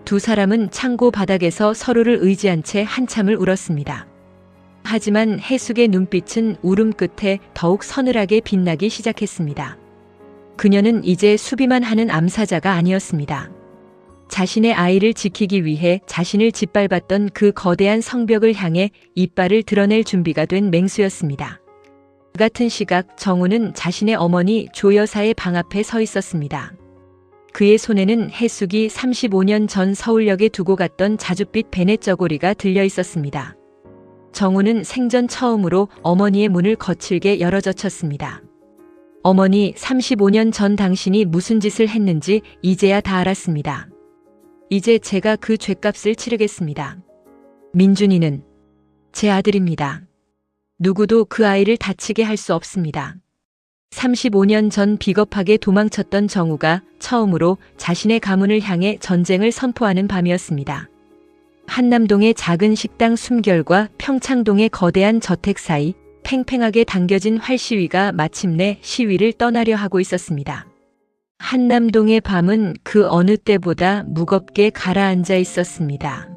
두 사람은 창고 바닥에서 서로를 의지한 채 한참을 울었습니다. 하지만 해숙의 눈빛은 울음 끝에 더욱 서늘하게 빛나기 시작했습니다. 그녀는 이제 수비만 하는 암사자가 아니었습니다. 자신의 아이를 지키기 위해 자신을 짓밟았던 그 거대한 성벽을 향해 이빨을 드러낼 준비가 된 맹수였습니다. 그 같은 시각 정우는 자신의 어머니 조 여사의 방 앞에 서 있었습니다. 그의 손에는 해숙이 35년 전 서울역에 두고 갔던 자줏빛 베넷 저고리가 들려 있었습니다. 정우는 생전 처음으로 어머니의 문을 거칠게 열어젖혔습니다. 어머니, 35년 전 당신이 무슨 짓을 했는지 이제야 다 알았습니다. 이제 제가 그 죗값을 치르겠습니다. 민준이는 제 아들입니다. 누구도 그 아이를 다치게 할 수 없습니다. 35년 전 비겁하게 도망쳤던 정우가 처음으로 자신의 가문을 향해 전쟁을 선포하는 밤이었습니다. 한남동의 작은 식당 숨결과 평창동의 거대한 저택 사이 팽팽하게 당겨진 활시위가 마침내 시위를 떠나려 하고 있었습니다. 한남동의 밤은 그 어느 때보다 무겁게 가라앉아 있었습니다.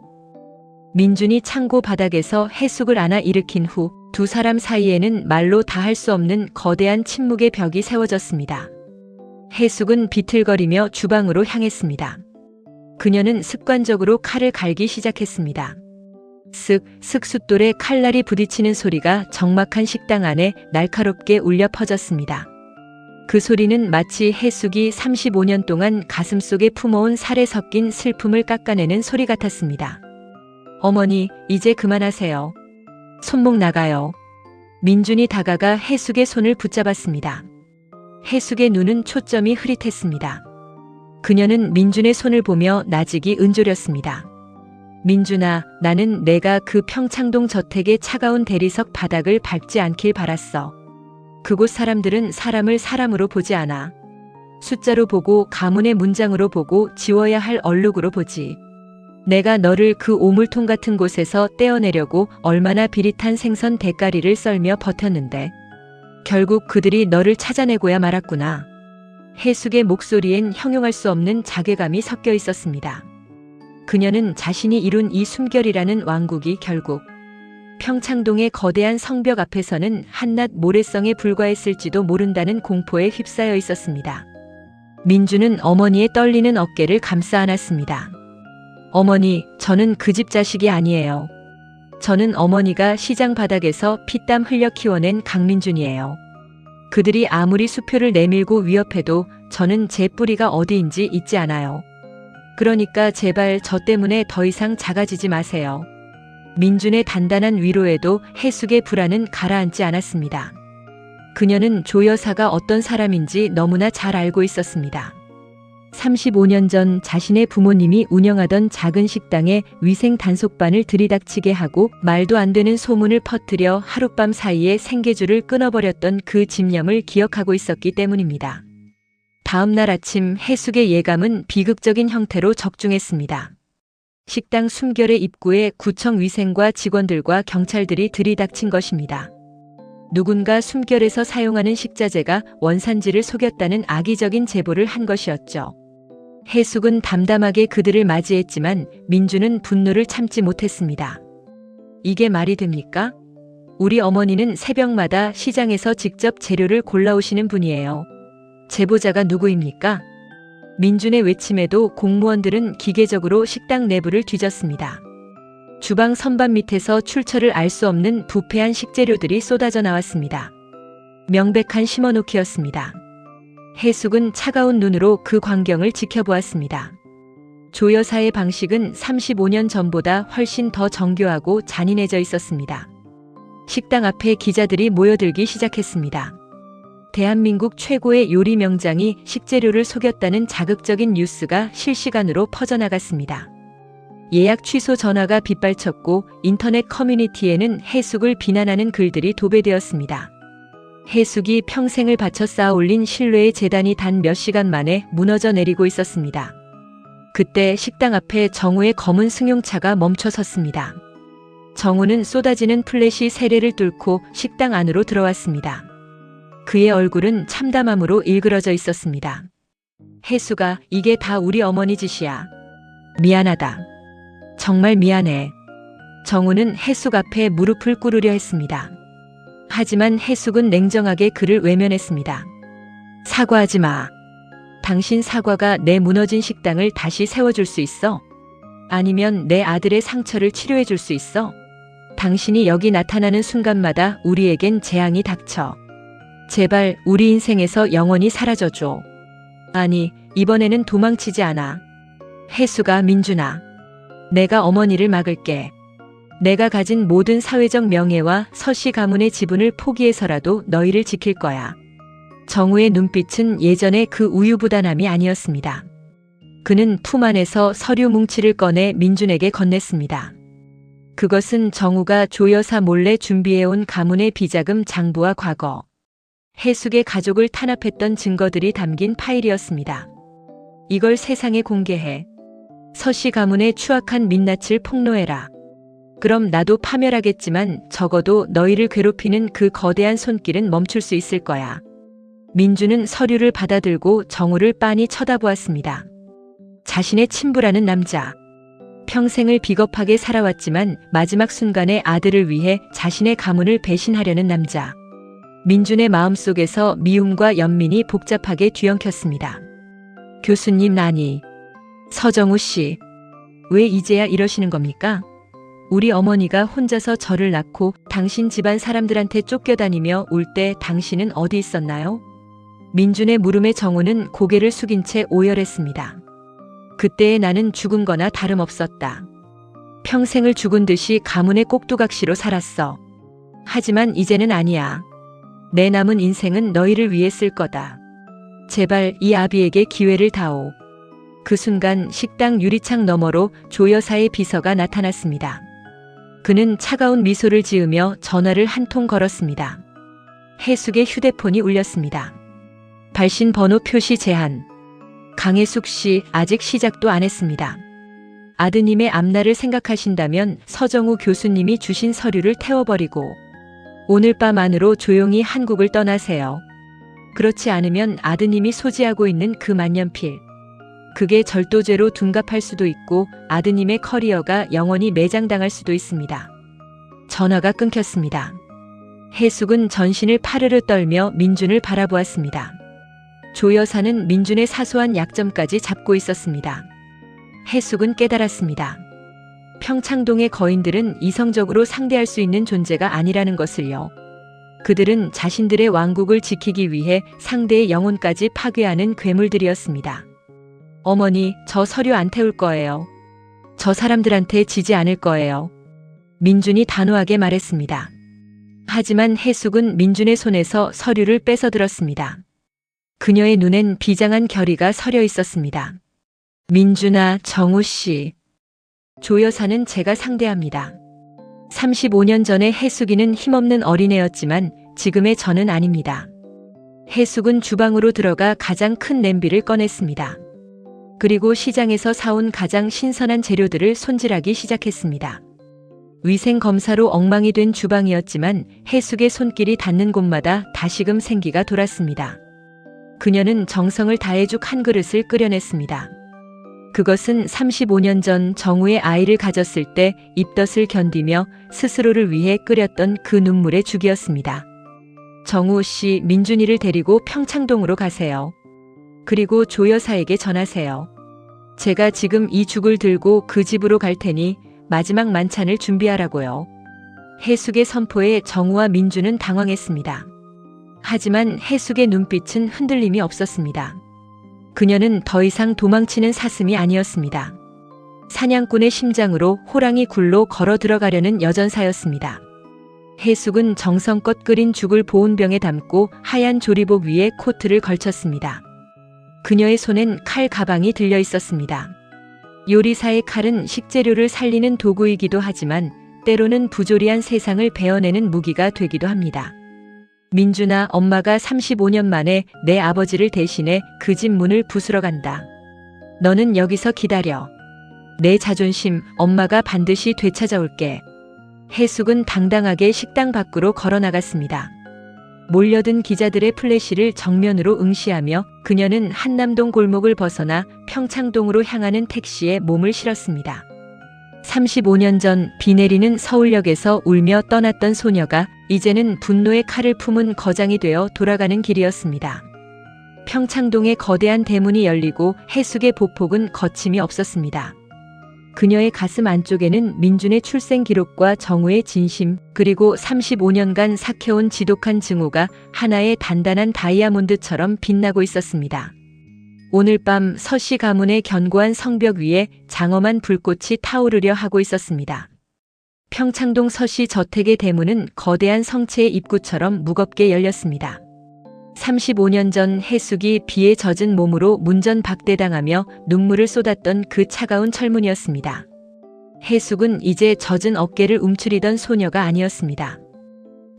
민준이 창고 바닥에서 해숙을 안아 일으킨 후 두 사람 사이에는 말로 다 할 수 없는 거대한 침묵의 벽이 세워졌습니다. 해숙은 비틀거리며 주방으로 향했습니다. 그녀는 습관적으로 칼을 갈기 시작했습니다. 슥슥 숫돌에 칼날이 부딪히는 소리가 적막한 식당 안에 날카롭게 울려 퍼졌습니다. 그 소리는 마치 해숙이 35년 동안 가슴속에 품어온 살에 섞인 슬픔을 깎아내는 소리 같았습니다. 어머니, 이제 그만하세요. 손목 나가요. 민준이 다가가 해숙의 손을 붙잡았습니다. 해숙의 눈은 초점이 흐릿했습니다. 그녀는 민준의 손을 보며 나직이 은조렸습니다. 민준아, 나는 내가 그 평창동 저택의 차가운 대리석 바닥을 밟지 않길 바랐어. 그곳 사람들은 사람을 사람으로 보지 않아. 숫자로 보고 가문의 문장으로 보고 지워야 할 얼룩으로 보지. 내가 너를 그 오물통 같은 곳에서 떼어내려고 얼마나 비릿한 생선 대가리를 썰며 버텼는데 결국 그들이 너를 찾아내고야 말았구나. 해숙의 목소리엔 형용할 수 없는 자괴감이 섞여 있었습니다. 그녀는 자신이 이룬 이 숨결이라는 왕국이 결국 평창동의 거대한 성벽 앞에서는 한낱 모래성에 불과했을지도 모른다는 공포에 휩싸여 있었습니다. 민주는 어머니의 떨리는 어깨를 감싸 안았습니다. 어머니, 저는 그 집 자식이 아니에요. 저는 어머니가 시장 바닥에서 피땀 흘려 키워낸 강민준이에요. 그들이 아무리 수표를 내밀고 위협해도 저는 제 뿌리가 어디인지 잊지 않아요. 그러니까 제발 저 때문에 더 이상 작아지지 마세요. 민준의 단단한 위로에도 해숙의 불안은 가라앉지 않았습니다. 그녀는 조 여사가 어떤 사람인지 너무나 잘 알고 있었습니다. 35년 전 자신의 부모님이 운영하던 작은 식당에 위생 단속반을 들이닥치게 하고 말도 안 되는 소문을 퍼뜨려 하룻밤 사이에 생계줄을 끊어버렸던 그 집념을 기억하고 있었기 때문입니다. 다음 날 아침 해숙의 예감은 비극적인 형태로 적중했습니다. 식당 숨결의 입구에 구청 위생과 직원들과 경찰들이 들이닥친 것입니다. 누군가 숨결에서 사용하는 식자재가 원산지를 속였다는 악의적인 제보를 한 것이었죠. 해숙은 담담하게 그들을 맞이했지만 민주는 분노를 참지 못했습니다. 이게 말이 됩니까? 우리 어머니는 새벽마다 시장에서 직접 재료를 골라오시는 분이에요. 제보자가 누구입니까? 민준의 외침에도 공무원들은 기계적으로 식당 내부를 뒤졌습니다. 주방 선반 밑에서 출처를 알 수 없는 부패한 식재료들이 쏟아져 나왔습니다. 명백한 심어놓기였습니다. 해숙은 차가운 눈으로 그 광경을 지켜보았습니다. 조 여사의 방식은 35년 전보다 훨씬 더 정교하고 잔인해져 있었습니다. 식당 앞에 기자들이 모여들기 시작했습니다. 대한민국 최고의 요리 명장이 식재료를 속였다는 자극적인 뉴스가 실시간으로 퍼져나갔습니다. 예약 취소 전화가 빗발쳤고 인터넷 커뮤니티에는 해숙을 비난하는 글들이 도배되었습니다. 해숙이 평생을 바쳐 쌓아 올린 신뢰의 재단이 단 몇 시간 만에 무너져 내리고 있었습니다. 그때 식당 앞에 정우의 검은 승용차가 멈춰 섰습니다. 정우는 쏟아지는 플래시 세례를 뚫고 식당 안으로 들어왔습니다. 그의 얼굴은 참담함으로 일그러져 있었습니다. 해숙아, 이게 다 우리 어머니 짓이야. 미안하다. 정말 미안해. 정우는 해숙 앞에 무릎을 꿇으려 했습니다. 하지만 해숙은 냉정하게 그를 외면했습니다. 사과하지 마. 당신 사과가 내 무너진 식당을 다시 세워줄 수 있어? 아니면 내 아들의 상처를 치료해 줄 수 있어? 당신이 여기 나타나는 순간마다 우리에겐 재앙이 닥쳐. 제발 우리 인생에서 영원히 사라져줘. 아니, 이번에는 도망치지 않아. 해숙아, 민준아. 내가 어머니를 막을게. 내가 가진 모든 사회적 명예와 서씨 가문의 지분을 포기해서라도 너희를 지킬 거야. 정우의 눈빛은 예전의 그 우유부단함이 아니었습니다. 그는 품 안에서 서류 뭉치를 꺼내 민준에게 건넸습니다. 그것은 정우가 조 여사 몰래 준비해온 가문의 비자금 장부와 과거, 해숙의 가족을 탄압했던 증거들이 담긴 파일이었습니다. 이걸 세상에 공개해. 서씨 가문의 추악한 민낯을 폭로해라. 그럼 나도 파멸하겠지만 적어도 너희를 괴롭히는 그 거대한 손길은 멈출 수 있을 거야. 민주는 서류를 받아들고 정우를 빤히 쳐다보았습니다. 자신의 친부라는 남자. 평생을 비겁하게 살아왔지만 마지막 순간에 아들을 위해 자신의 가문을 배신하려는 남자. 민준의 마음속에서 미움과 연민이 복잡하게 뒤엉켰습니다. 교수님, 아니, 서정우 씨, 왜 이제야 이러시는 겁니까? 우리 어머니가 혼자서 저를 낳고 당신 집안 사람들한테 쫓겨다니며 울 때 당신은 어디 있었나요? 민준의 물음에 정우는 고개를 숙인 채 오열했습니다. 그때의 나는 죽은 거나 다름없었다. 평생을 죽은 듯이 가문의 꼭두각시로 살았어. 하지만 이제는 아니야. 내 남은 인생은 너희를 위해 쓸 거다. 제발 이 아비에게 기회를 다오. 그 순간 식당 유리창 너머로 조 여사의 비서가 나타났습니다. 그는 차가운 미소를 지으며 전화를 한 통 걸었습니다. 해숙의 휴대폰이 울렸습니다. 발신 번호 표시 제한. 강해숙 씨 아직 시작도 안 했습니다. 아드님의 앞날을 생각하신다면 서정우 교수님이 주신 서류를 태워버리고 오늘 밤 안으로 조용히 한국을 떠나세요. 그렇지 않으면 아드님이 소지하고 있는 그 만년필. 그게 절도죄로 둔갑할 수도 있고 아드님의 커리어가 영원히 매장당할 수도 있습니다. 전화가 끊겼습니다. 해숙은 전신을 파르르 떨며 민준을 바라보았습니다. 조 여사는 민준의 사소한 약점까지 잡고 있었습니다. 해숙은 깨달았습니다. 평창동의 거인들은 이성적으로 상대할 수 있는 존재가 아니라는 것을요. 그들은 자신들의 왕국을 지키기 위해 상대의 영혼까지 파괴하는 괴물들이었습니다. 어머니, 저 서류 안 태울 거예요. 저 사람들한테 지지 않을 거예요. 민준이 단호하게 말했습니다. 하지만 해숙은 민준의 손에서 서류를 뺏어들었습니다. 그녀의 눈엔 비장한 결의가 서려 있었습니다. 민준아, 정우 씨. 조 여사는 제가 상대합니다. 35년 전에 해숙이는 힘없는 어린애였지만 지금의 저는 아닙니다. 해숙은 주방으로 들어가 가장 큰 냄비를 꺼냈습니다. 그리고 시장에서 사온 가장 신선한 재료들을 손질하기 시작했습니다. 위생검사로 엉망이 된 주방이었지만 해숙의 손길이 닿는 곳마다 다시금 생기가 돌았습니다. 그녀는 정성을 다해 죽 한 그릇을 끓여냈습니다. 그것은 35년 전 정우의 아이를 가졌을 때 입덧을 견디며 스스로를 위해 끓였던 그 눈물의 죽이었습니다. 정우 씨, 민준이를 데리고 평창동으로 가세요. 그리고 조 여사에게 전하세요. 제가 지금 이 죽을 들고 그 집으로 갈 테니 마지막 만찬을 준비하라고요. 해숙의 선포에 정우와 민준은 당황했습니다. 하지만 해숙의 눈빛은 흔들림이 없었습니다. 그녀는 더 이상 도망치는 사슴이 아니었습니다. 사냥꾼의 심장으로 호랑이 굴로 걸어 들어가려는 여전사였습니다. 해숙은 정성껏 끓인 죽을 보온병에 담고 하얀 조리복 위에 코트를 걸쳤습니다. 그녀의 손엔 칼 가방이 들려 있었습니다. 요리사의 칼은 식재료를 살리는 도구이기도 하지만 때로는 부조리한 세상을 베어내는 무기가 되기도 합니다. 민준아, 엄마가 35년 만에 내 아버지를 대신해 그 집 문을 부수러 간다. 너는 여기서 기다려. 내 자존심, 엄마가 반드시 되찾아올게. 해숙은 당당하게 식당 밖으로 걸어 나갔습니다. 몰려든 기자들의 플래시를 정면으로 응시하며 그녀는 한남동 골목을 벗어나 평창동으로 향하는 택시에 몸을 실었습니다. 35년 전 비 내리는 서울역에서 울며 떠났던 소녀가 이제는 분노의 칼을 품은 거장이 되어 돌아가는 길이었습니다. 평창동의 거대한 대문이 열리고 해숙의 보폭은 거침이 없었습니다. 그녀의 가슴 안쪽에는 민준의 출생 기록과 정우의 진심, 그리고 35년간 삭혀온 지독한 증오가 하나의 단단한 다이아몬드처럼 빛나고 있었습니다. 오늘 밤 서씨 가문의 견고한 성벽 위에 장엄한 불꽃이 타오르려 하고 있었습니다. 평창동 서씨 저택의 대문은 거대한 성체의 입구처럼 무겁게 열렸습니다. 35년 전 해숙이 비에 젖은 몸으로 문전박대당하며 눈물을 쏟았던 그 차가운 철문이었습니다. 해숙은 이제 젖은 어깨를 움츠리던 소녀가 아니었습니다.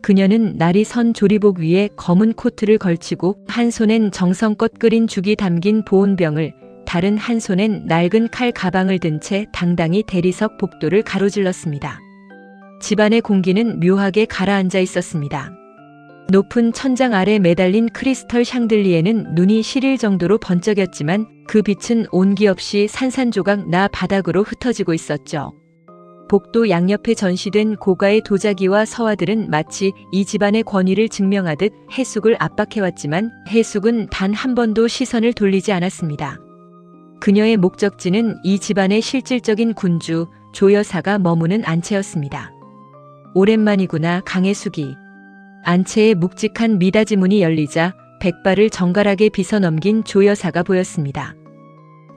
그녀는 날이 선 조리복 위에 검은 코트를 걸치고 한 손엔 정성껏 끓인 죽이 담긴 보온병을, 다른 한 손엔 낡은 칼 가방을 든 채 당당히 대리석 복도를 가로질렀습니다. 집안의 공기는 묘하게 가라앉아 있었습니다. 높은 천장 아래 매달린 크리스털 샹들리에는 눈이 시릴 정도로 번쩍였지만 그 빛은 온기 없이 산산조각 나 바닥으로 흩어지고 있었죠. 복도 양옆에 전시된 고가의 도자기와 서화들은 마치 이 집안의 권위를 증명하듯 해숙을 압박해왔지만 해숙은 단 한 번도 시선을 돌리지 않았습니다. 그녀의 목적지는 이 집안의 실질적인 군주, 조 여사가 머무는 안채였습니다. 오랜만이구나, 강해숙이. 안채의 묵직한 미닫이 문이 열리자 백발을 정갈하게 빗어넘긴 조 여사가 보였습니다.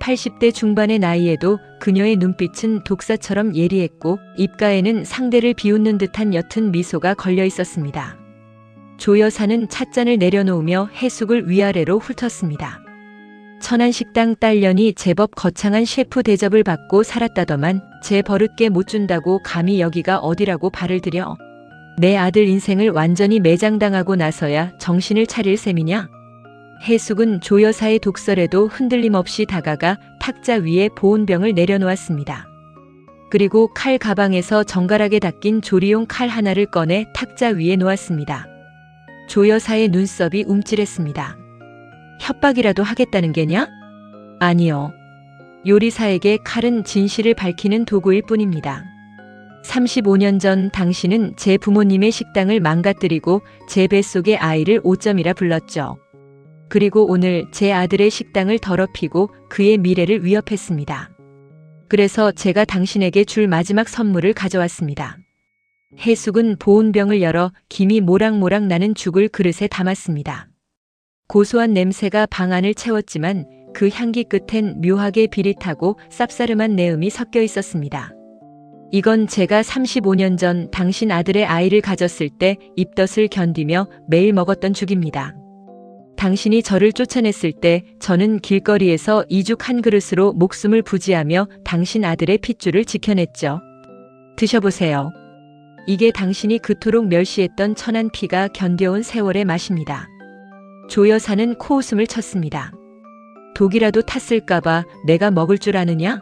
80대 중반의 나이에도 그녀의 눈빛은 독사처럼 예리했고 입가에는 상대를 비웃는 듯한 옅은 미소가 걸려 있었습니다. 조 여사는 찻잔을 내려놓으며 해숙을 위아래로 훑었습니다. 천안식당 딸년이 제법 거창한 셰프 대접을 받고 살았다더만 제 버릇게 못 준다고 감히 여기가 어디라고 발을 들여. 내 아들 인생을 완전히 매장당하고 나서야 정신을 차릴 셈이냐? 해숙은 조 여사의 독설에도 흔들림 없이 다가가 탁자 위에 보온병을 내려놓았습니다. 그리고 칼 가방에서 정갈하게 닦인 조리용 칼 하나를 꺼내 탁자 위에 놓았습니다. 조 여사의 눈썹이 움찔했습니다. 협박이라도 하겠다는 게냐? 아니요. 요리사에게 칼은 진실을 밝히는 도구일 뿐입니다. 35년 전 당신은 제 부모님의 식당을 망가뜨리고 제 뱃속의 아이를 오점이라 불렀죠. 그리고 오늘 제 아들의 식당을 더럽히고 그의 미래를 위협했습니다. 그래서 제가 당신에게 줄 마지막 선물을 가져왔습니다. 해숙은 보온병을 열어 김이 모락모락 나는 죽을 그릇에 담았습니다. 고소한 냄새가 방 안을 채웠지만 그 향기 끝엔 묘하게 비릿하고 쌉싸름한 내음이 섞여 있었습니다. 이건 제가 35년 전 당신 아들의 아이를 가졌을 때 입덧을 견디며 매일 먹었던 죽입니다. 당신이 저를 쫓아냈을 때 저는 길거리에서 이죽 한 그릇으로 목숨을 부지하며 당신 아들의 핏줄을 지켜냈죠. 드셔보세요. 이게 당신이 그토록 멸시했던 천한 피가 견뎌온 세월의 맛입니다. 조 여사는 코웃음을 쳤습니다. 독이라도 탔을까봐 내가 먹을 줄 아느냐?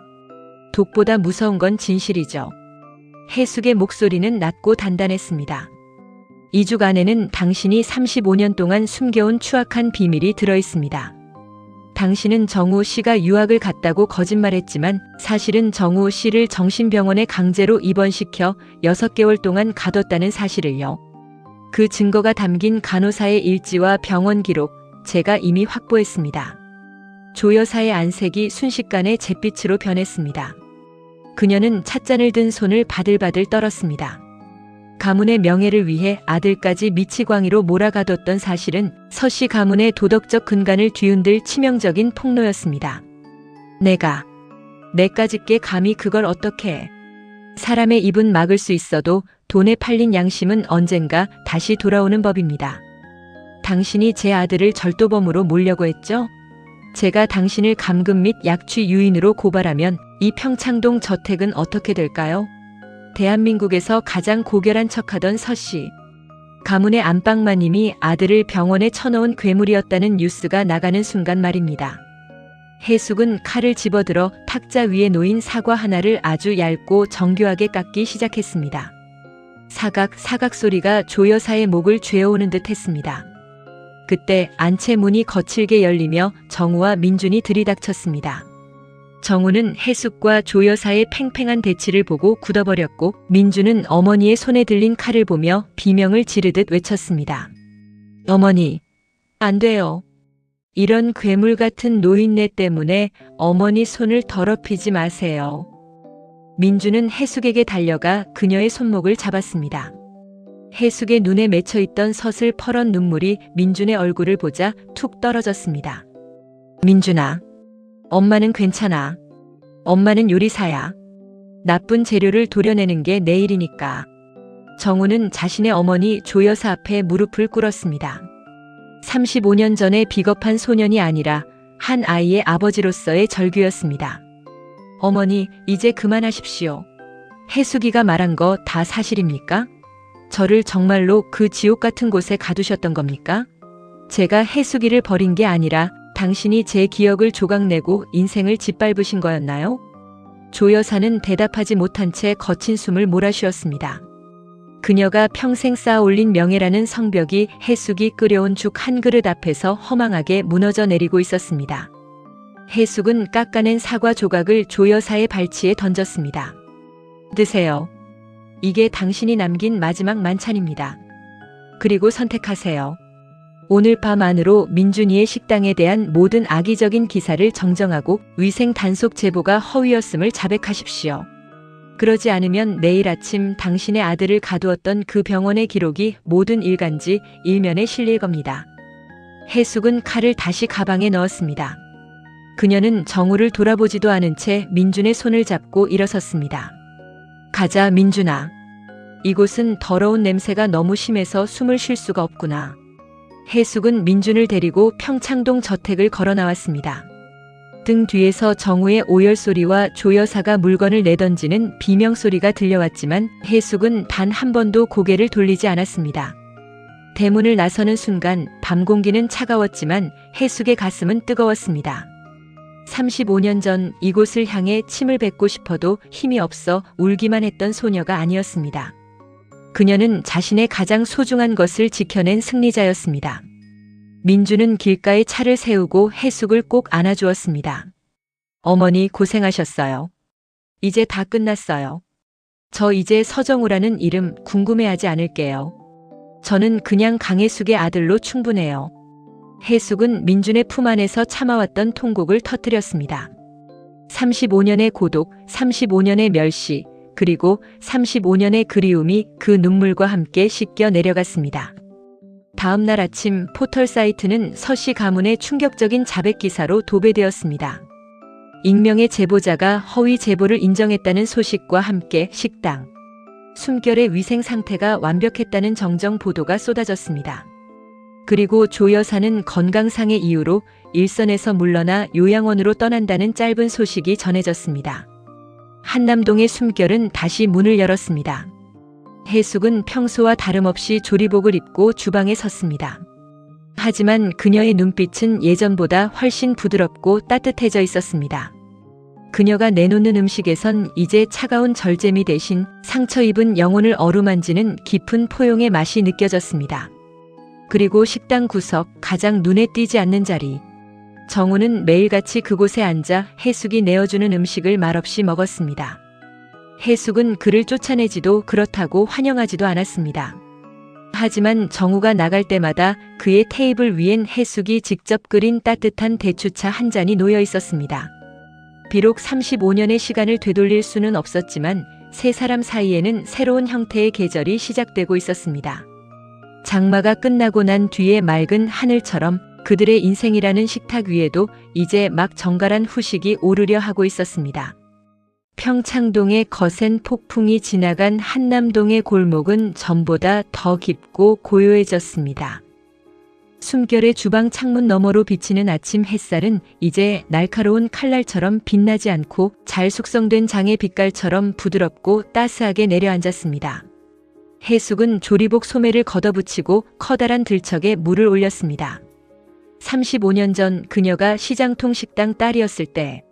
독보다 무서운 건 진실이죠. 해숙의 목소리는 낮고 단단했습니다. 이 죽 안에는 당신이 35년 동안 숨겨온 추악한 비밀이 들어있습니다. 당신은 정우 씨가 유학을 갔다고 거짓말했지만 사실은 정우 씨를 정신병원에 강제로 입원시켜 6개월 동안 가뒀다는 사실을요. 그 증거가 담긴 간호사의 일지와 병원 기록, 제가 이미 확보했습니다. 조 여사의 안색이 순식간에 잿빛으로 변했습니다. 그녀는 찻잔을 든 손을 바들바들 떨었습니다. 가문의 명예를 위해 아들까지 미치광이로 몰아가뒀던 사실은 서씨 가문의 도덕적 근간을 뒤흔들 치명적인 폭로였습니다. 내까짓게 감히 그걸 어떻게 해. 사람의 입은 막을 수 있어도 돈에 팔린 양심은 언젠가 다시 돌아오는 법입니다. 당신이 제 아들을 절도범으로 몰려고 했죠? 제가 당신을 감금 및 약취 유인으로 고발하면 이 평창동 저택은 어떻게 될까요? 대한민국에서 가장 고결한 척하던 서씨. 가문의 안방마님이 아들을 병원에 쳐넣은 괴물이었다는 뉴스가 나가는 순간 말입니다. 해숙은 칼을 집어들어 탁자 위에 놓인 사과 하나를 아주 얇고 정교하게 깎기 시작했습니다. 사각 소리가 조 여사의 목을 죄어오는 듯 했습니다. 그때 안채 문이 거칠게 열리며 정우와 민준이 들이닥쳤습니다. 정우는 해숙과 조 여사의 팽팽한 대치를 보고 굳어버렸고 민준은 어머니의 손에 들린 칼을 보며 비명을 지르듯 외쳤습니다. 어머니, 안 돼요. 이런 괴물 같은 노인네 때문에 어머니 손을 더럽히지 마세요. 민준은 해숙에게 달려가 그녀의 손목을 잡았습니다. 해숙의 눈에 맺혀있던 서슬퍼런 눈물이 민준의 얼굴을 보자 툭 떨어졌습니다. 민준아, 엄마는 괜찮아. 엄마는 요리사야. 나쁜 재료를 도려내는 게 내 일이니까. 정우는 자신의 어머니 조 여사 앞에 무릎을 꿇었습니다. 35년 전의 비겁한 소년이 아니라 한 아이의 아버지로서의 절규였습니다. 어머니, 이제 그만하십시오. 해숙이가 말한 거 다 사실입니까? 저를 정말로 그 지옥 같은 곳에 가두셨던 겁니까? 제가 해숙이를 버린 게 아니라 당신이 제 기억을 조각내고 인생을 짓밟으신 거였나요? 조 여사는 대답하지 못한 채 거친 숨을 몰아쉬었습니다. 그녀가 평생 쌓아 올린 명예라는 성벽이 해숙이 끓여온 죽 한 그릇 앞에서 허망하게 무너져 내리고 있었습니다. 해숙은 깎아낸 사과 조각을 조 여사의 발치에 던졌습니다. 드세요. 이게 당신이 남긴 마지막 만찬입니다. 그리고 선택하세요. 오늘 밤 안으로 민준이의 식당에 대한 모든 악의적인 기사를 정정하고 위생 단속 제보가 허위였음을 자백하십시오. 그러지 않으면 내일 아침 당신의 아들을 가두었던 그 병원의 기록이 모든 일간지 일면에 실릴 겁니다. 해숙은 칼을 다시 가방에 넣었습니다. 그녀는 정우를 돌아보지도 않은 채 민준의 손을 잡고 일어섰습니다. 가자, 민준아. 이곳은 더러운 냄새가 너무 심해서 숨을 쉴 수가 없구나. 해숙은 민준을 데리고 평창동 저택을 걸어 나왔습니다. 등 뒤에서 정우의 오열 소리와 조 여사가 물건을 내던지는 비명 소리가 들려왔지만 해숙은 단 한 번도 고개를 돌리지 않았습니다. 대문을 나서는 순간 밤 공기는 차가웠지만 해숙의 가슴은 뜨거웠습니다. 35년 전 이곳을 향해 침을 뱉고 싶어도 힘이 없어 울기만 했던 소녀가 아니었습니다. 그녀는 자신의 가장 소중한 것을 지켜낸 승리자였습니다. 민주는 길가에 차를 세우고 해숙을 꼭 안아주었습니다. 어머니 고생하셨어요. 이제 다 끝났어요. 저 이제 서정우라는 이름 궁금해하지 않을게요. 저는 그냥 강해숙의 아들로 충분해요. 해숙은 민준의 품 안에서 참아왔던 통곡을 터뜨렸습니다. 35년의 고독, 35년의 멸시, 그리고 35년의 그리움이 그 눈물과 함께 씻겨 내려갔습니다. 다음 날 아침 포털 사이트는 서씨 가문의 충격적인 자백 기사로 도배되었습니다. 익명의 제보자가 허위 제보를 인정했다는 소식과 함께 식당, 숨결의 위생 상태가 완벽했다는 정정 보도가 쏟아졌습니다. 그리고 조 여사는 건강상의 이유로 일선에서 물러나 요양원으로 떠난다는 짧은 소식이 전해졌습니다. 한남동의 숨결은 다시 문을 열었습니다. 해숙은 평소와 다름없이 조리복을 입고 주방에 섰습니다. 하지만 그녀의 눈빛은 예전보다 훨씬 부드럽고 따뜻해져 있었습니다. 그녀가 내놓는 음식에선 이제 차가운 절제미 대신 상처 입은 영혼을 어루만지는 깊은 포용의 맛이 느껴졌습니다. 그리고 식당 구석 가장 눈에 띄지 않는 자리. 정우는 매일같이 그곳에 앉아 해숙이 내어주는 음식을 말없이 먹었습니다. 해숙은 그를 쫓아내지도 그렇다고 환영하지도 않았습니다. 하지만 정우가 나갈 때마다 그의 테이블 위엔 해숙이 직접 끓인 따뜻한 대추차 한 잔이 놓여 있었습니다. 비록 35년의 시간을 되돌릴 수는 없었지만 세 사람 사이에는 새로운 형태의 계절이 시작되고 있었습니다. 장마가 끝나고 난 뒤의 맑은 하늘처럼 그들의 인생이라는 식탁 위에도 이제 막 정갈한 후식이 오르려 하고 있었습니다. 평창동의 거센 폭풍이 지나간 한남동의 골목은 전보다 더 깊고 고요해졌습니다. 숨결의 주방 창문 너머로 비치는 아침 햇살은 이제 날카로운 칼날처럼 빛나지 않고 잘 숙성된 장의 빛깔처럼 부드럽고 따스하게 내려앉았습니다. 해숙은 조리복 소매를 걷어붙이고 커다란 들척에 물을 올렸습니다. 35년 전 그녀가 시장통 식당 딸이었을 때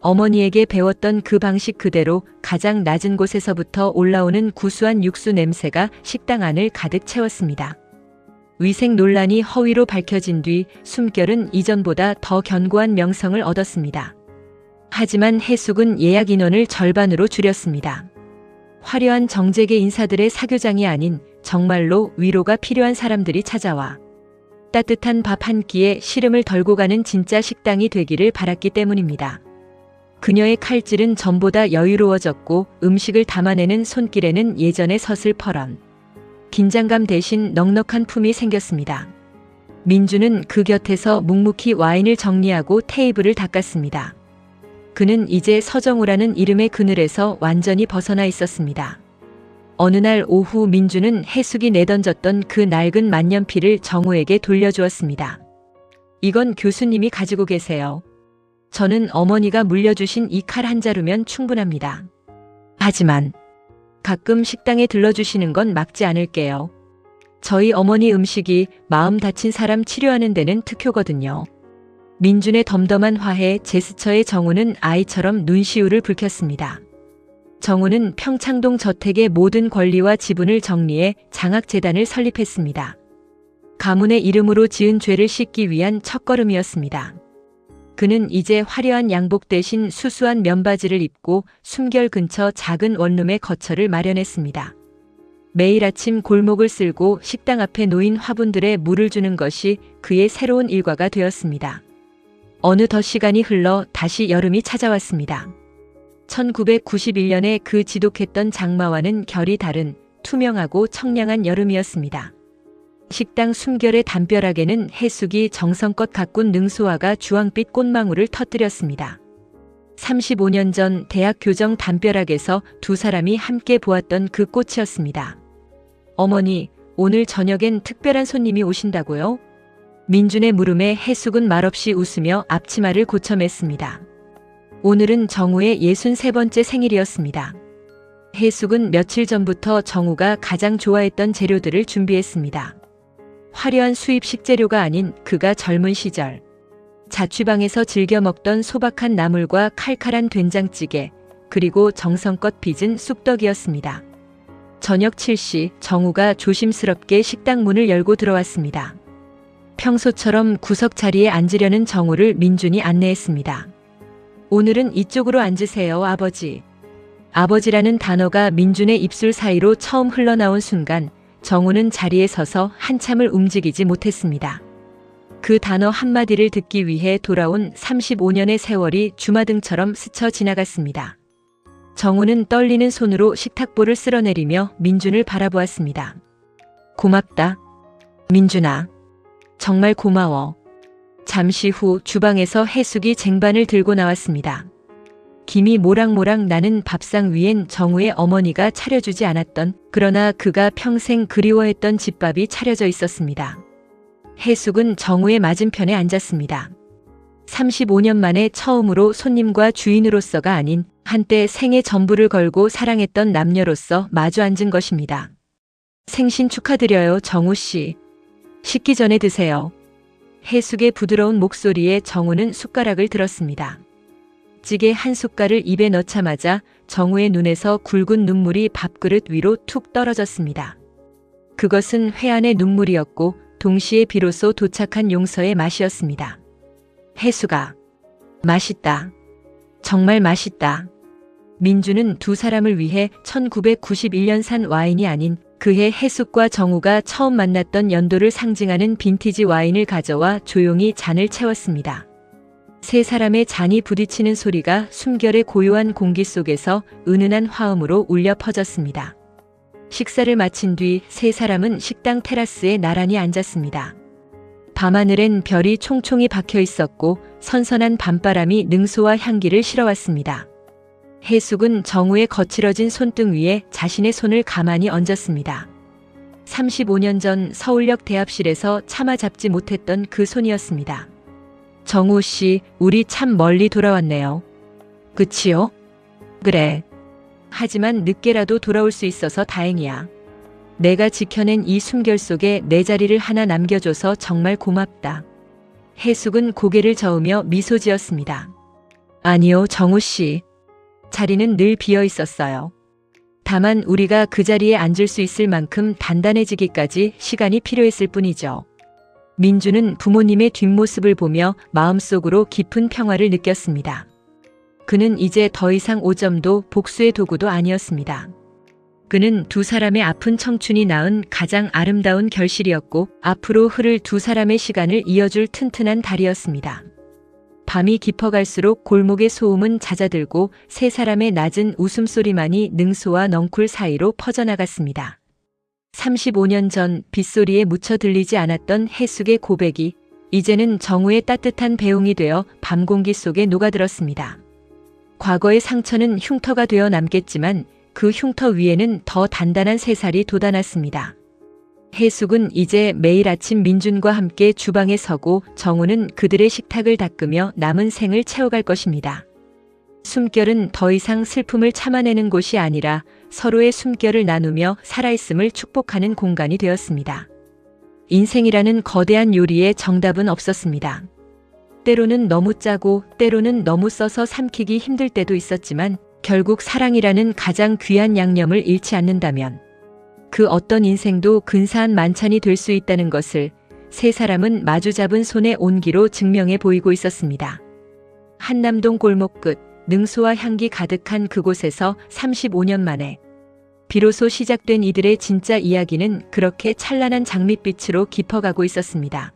어머니에게 배웠던 그 방식 그대로 가장 낮은 곳에서부터 올라오는 구수한 육수 냄새가 식당 안을 가득 채웠습니다. 위생 논란이 허위로 밝혀진 뒤 숨결은 이전보다 더 견고한 명성을 얻었습니다. 하지만 해숙은 예약 인원을 절반으로 줄였습니다. 화려한 정재계 인사들의 사교장이 아닌 정말로 위로가 필요한 사람들이 찾아와 따뜻한 밥 한 끼에 시름을 덜고 가는 진짜 식당이 되기를 바랐기 때문입니다. 그녀의 칼질은 전보다 여유로워졌고 음식을 담아내는 손길에는 예전의 서슬퍼런 긴장감 대신 넉넉한 품이 생겼습니다. 민주는 그 곁에서 묵묵히 와인을 정리하고 테이블을 닦았습니다. 그는 이제 서정우라는 이름의 그늘에서 완전히 벗어나 있었습니다. 어느 날 오후 민주는 해숙이 내던졌던 그 낡은 만년필을 정우에게 돌려주었습니다. 이건 교수님이 가지고 계세요. 저는 어머니가 물려주신 이 칼 한 자루면 충분합니다. 하지만 가끔 식당에 들러주시는 건 막지 않을게요. 저희 어머니 음식이 마음 다친 사람 치료하는 데는 특효거든요. 민준의 덤덤한 화해 제스처에 정우는 아이처럼 눈시울을 붉혔습니다. 정우는 평창동 저택의 모든 권리와 지분을 정리해 장학재단을 설립했습니다. 가문의 이름으로 지은 죄를 씻기 위한 첫걸음이었습니다. 그는 이제 화려한 양복 대신 수수한 면바지를 입고 숨결 근처 작은 원룸에 거처를 마련했습니다. 매일 아침 골목을 쓸고 식당 앞에 놓인 화분들에 물을 주는 것이 그의 새로운 일과가 되었습니다. 어느덧 시간이 흘러 다시 여름이 찾아왔습니다. 1991년에 그 지독했던 장마와는 결이 다른 투명하고 청량한 여름이었습니다. 식당 숨결의 담벼락에는 해숙이 정성껏 가꾼 능소화가 주황빛 꽃망울을 터뜨렸습니다. 35년 전 대학 교정 담벼락에서 두 사람이 함께 보았던 그 꽃이었습니다. 어머니, 오늘 저녁엔 특별한 손님이 오신다고요? 민준의 물음에 해숙은 말없이 웃으며 앞치마를 고쳐맸습니다. 오늘은 정우의 63번째 생일이었습니다. 해숙은 며칠 전부터 정우가 가장 좋아했던 재료들을 준비했습니다. 화려한 수입 식재료가 아닌 그가 젊은 시절 자취방에서 즐겨 먹던 소박한 나물과 칼칼한 된장찌개, 그리고 정성껏 빚은 쑥떡이었습니다. 저녁 7시 정우가 조심스럽게 식당 문을 열고 들어왔습니다. 평소처럼 구석 자리에 앉으려는 정우를 민준이 안내했습니다. 오늘은 이쪽으로 앉으세요, 아버지. 아버지라는 단어가 민준의 입술 사이로 처음 흘러나온 순간 정우는 자리에 서서 한참을 움직이지 못했습니다. 그 단어 한마디를 듣기 위해 돌아온 35년의 세월이 주마등처럼 스쳐 지나갔습니다. 정우는 떨리는 손으로 식탁보를 쓸어내리며 민준을 바라보았습니다. 고맙다. 민준아. 정말 고마워. 잠시 후 주방에서 해숙이 쟁반을 들고 나왔습니다. 김이 모락모락 나는 밥상 위엔 정우의 어머니가 차려주지 않았던, 그러나 그가 평생 그리워했던 집밥이 차려져 있었습니다. 해숙은 정우의 맞은편에 앉았습니다. 35년 만에 처음으로 손님과 주인으로서가 아닌 한때 생애 전부를 걸고 사랑했던 남녀로서 마주 앉은 것입니다. 생신 축하드려요, 정우 씨. 식기 전에 드세요. 해숙의 부드러운 목소리에 정우는 숟가락을 들었습니다. 찌개 한 숟갈을 입에 넣자마자 정우의 눈에서 굵은 눈물이 밥그릇 위로 툭 떨어졌습니다. 그것은 회한의 눈물이었고 동시에 비로소 도착한 용서의 맛이었습니다. 해숙아, 맛있다. 정말 맛있다. 민주는 두 사람을 위해 1991년 산 와인이 아닌 그해 해숙과 정우가 처음 만났던 연도를 상징하는 빈티지 와인을 가져와 조용히 잔을 채웠습니다. 세 사람의 잔이 부딪히는 소리가 숨결의 고요한 공기 속에서 은은한 화음으로 울려 퍼졌습니다. 식사를 마친 뒤 세 사람은 식당 테라스에 나란히 앉았습니다. 밤하늘엔 별이 총총히 박혀 있었고 선선한 밤바람이 능소와 향기를 실어왔습니다. 해숙은 정우의 거칠어진 손등 위에 자신의 손을 가만히 얹었습니다. 35년 전 서울역 대합실에서 차마 잡지 못했던 그 손이었습니다. 정우 씨, 우리 참 멀리 돌아왔네요. 그치요? 그래. 하지만 늦게라도 돌아올 수 있어서 다행이야. 내가 지켜낸 이 숨결 속에 내 자리를 하나 남겨줘서 정말 고맙다. 해숙은 고개를 저으며 미소 지었습니다. 아니요, 정우 씨. 자리는 늘 비어 있었어요. 다만 우리가 그 자리에 앉을 수 있을 만큼 단단해지기까지 시간이 필요했을 뿐이죠. 민주는 부모님의 뒷모습을 보며 마음속으로 깊은 평화를 느꼈습니다. 그는 이제 더 이상 오점도 복수의 도구도 아니었습니다. 그는 두 사람의 아픈 청춘이 낳은 가장 아름다운 결실이었고 앞으로 흐를 두 사람의 시간을 이어줄 튼튼한 다리였습니다. 밤이 깊어갈수록 골목의 소음은 잦아들고 세 사람의 낮은 웃음소리만이 능소와 넝쿨 사이로 퍼져나갔습니다. 35년 전 빗소리에 묻혀 들리지 않았던 해숙의 고백이 이제는 정우의 따뜻한 배웅이 되어 밤 공기 속에 녹아들었습니다. 과거의 상처는 흉터가 되어 남겠지만 그 흉터 위에는 더 단단한 새살이 돋아났습니다. 해숙은 이제 매일 아침 민준과 함께 주방에 서고 정우는 그들의 식탁을 닦으며 남은 생을 채워갈 것입니다. 숨결은 더 이상 슬픔을 참아내는 곳이 아니라 서로의 숨결을 나누며 살아있음을 축복하는 공간이 되었습니다. 인생이라는 거대한 요리에 정답은 없었습니다. 때로는 너무 짜고 때로는 너무 써서 삼키기 힘들 때도 있었지만 결국 사랑이라는 가장 귀한 양념을 잃지 않는다면 그 어떤 인생도 근사한 만찬이 될 수 있다는 것을 세 사람은 마주 잡은 손의 온기로 증명해 보이고 있었습니다. 한남동 골목 끝 능소와 향기 가득한 그곳에서 35년 만에 비로소 시작된 이들의 진짜 이야기는 그렇게 찬란한 장밋빛으로 깊어가고 있었습니다.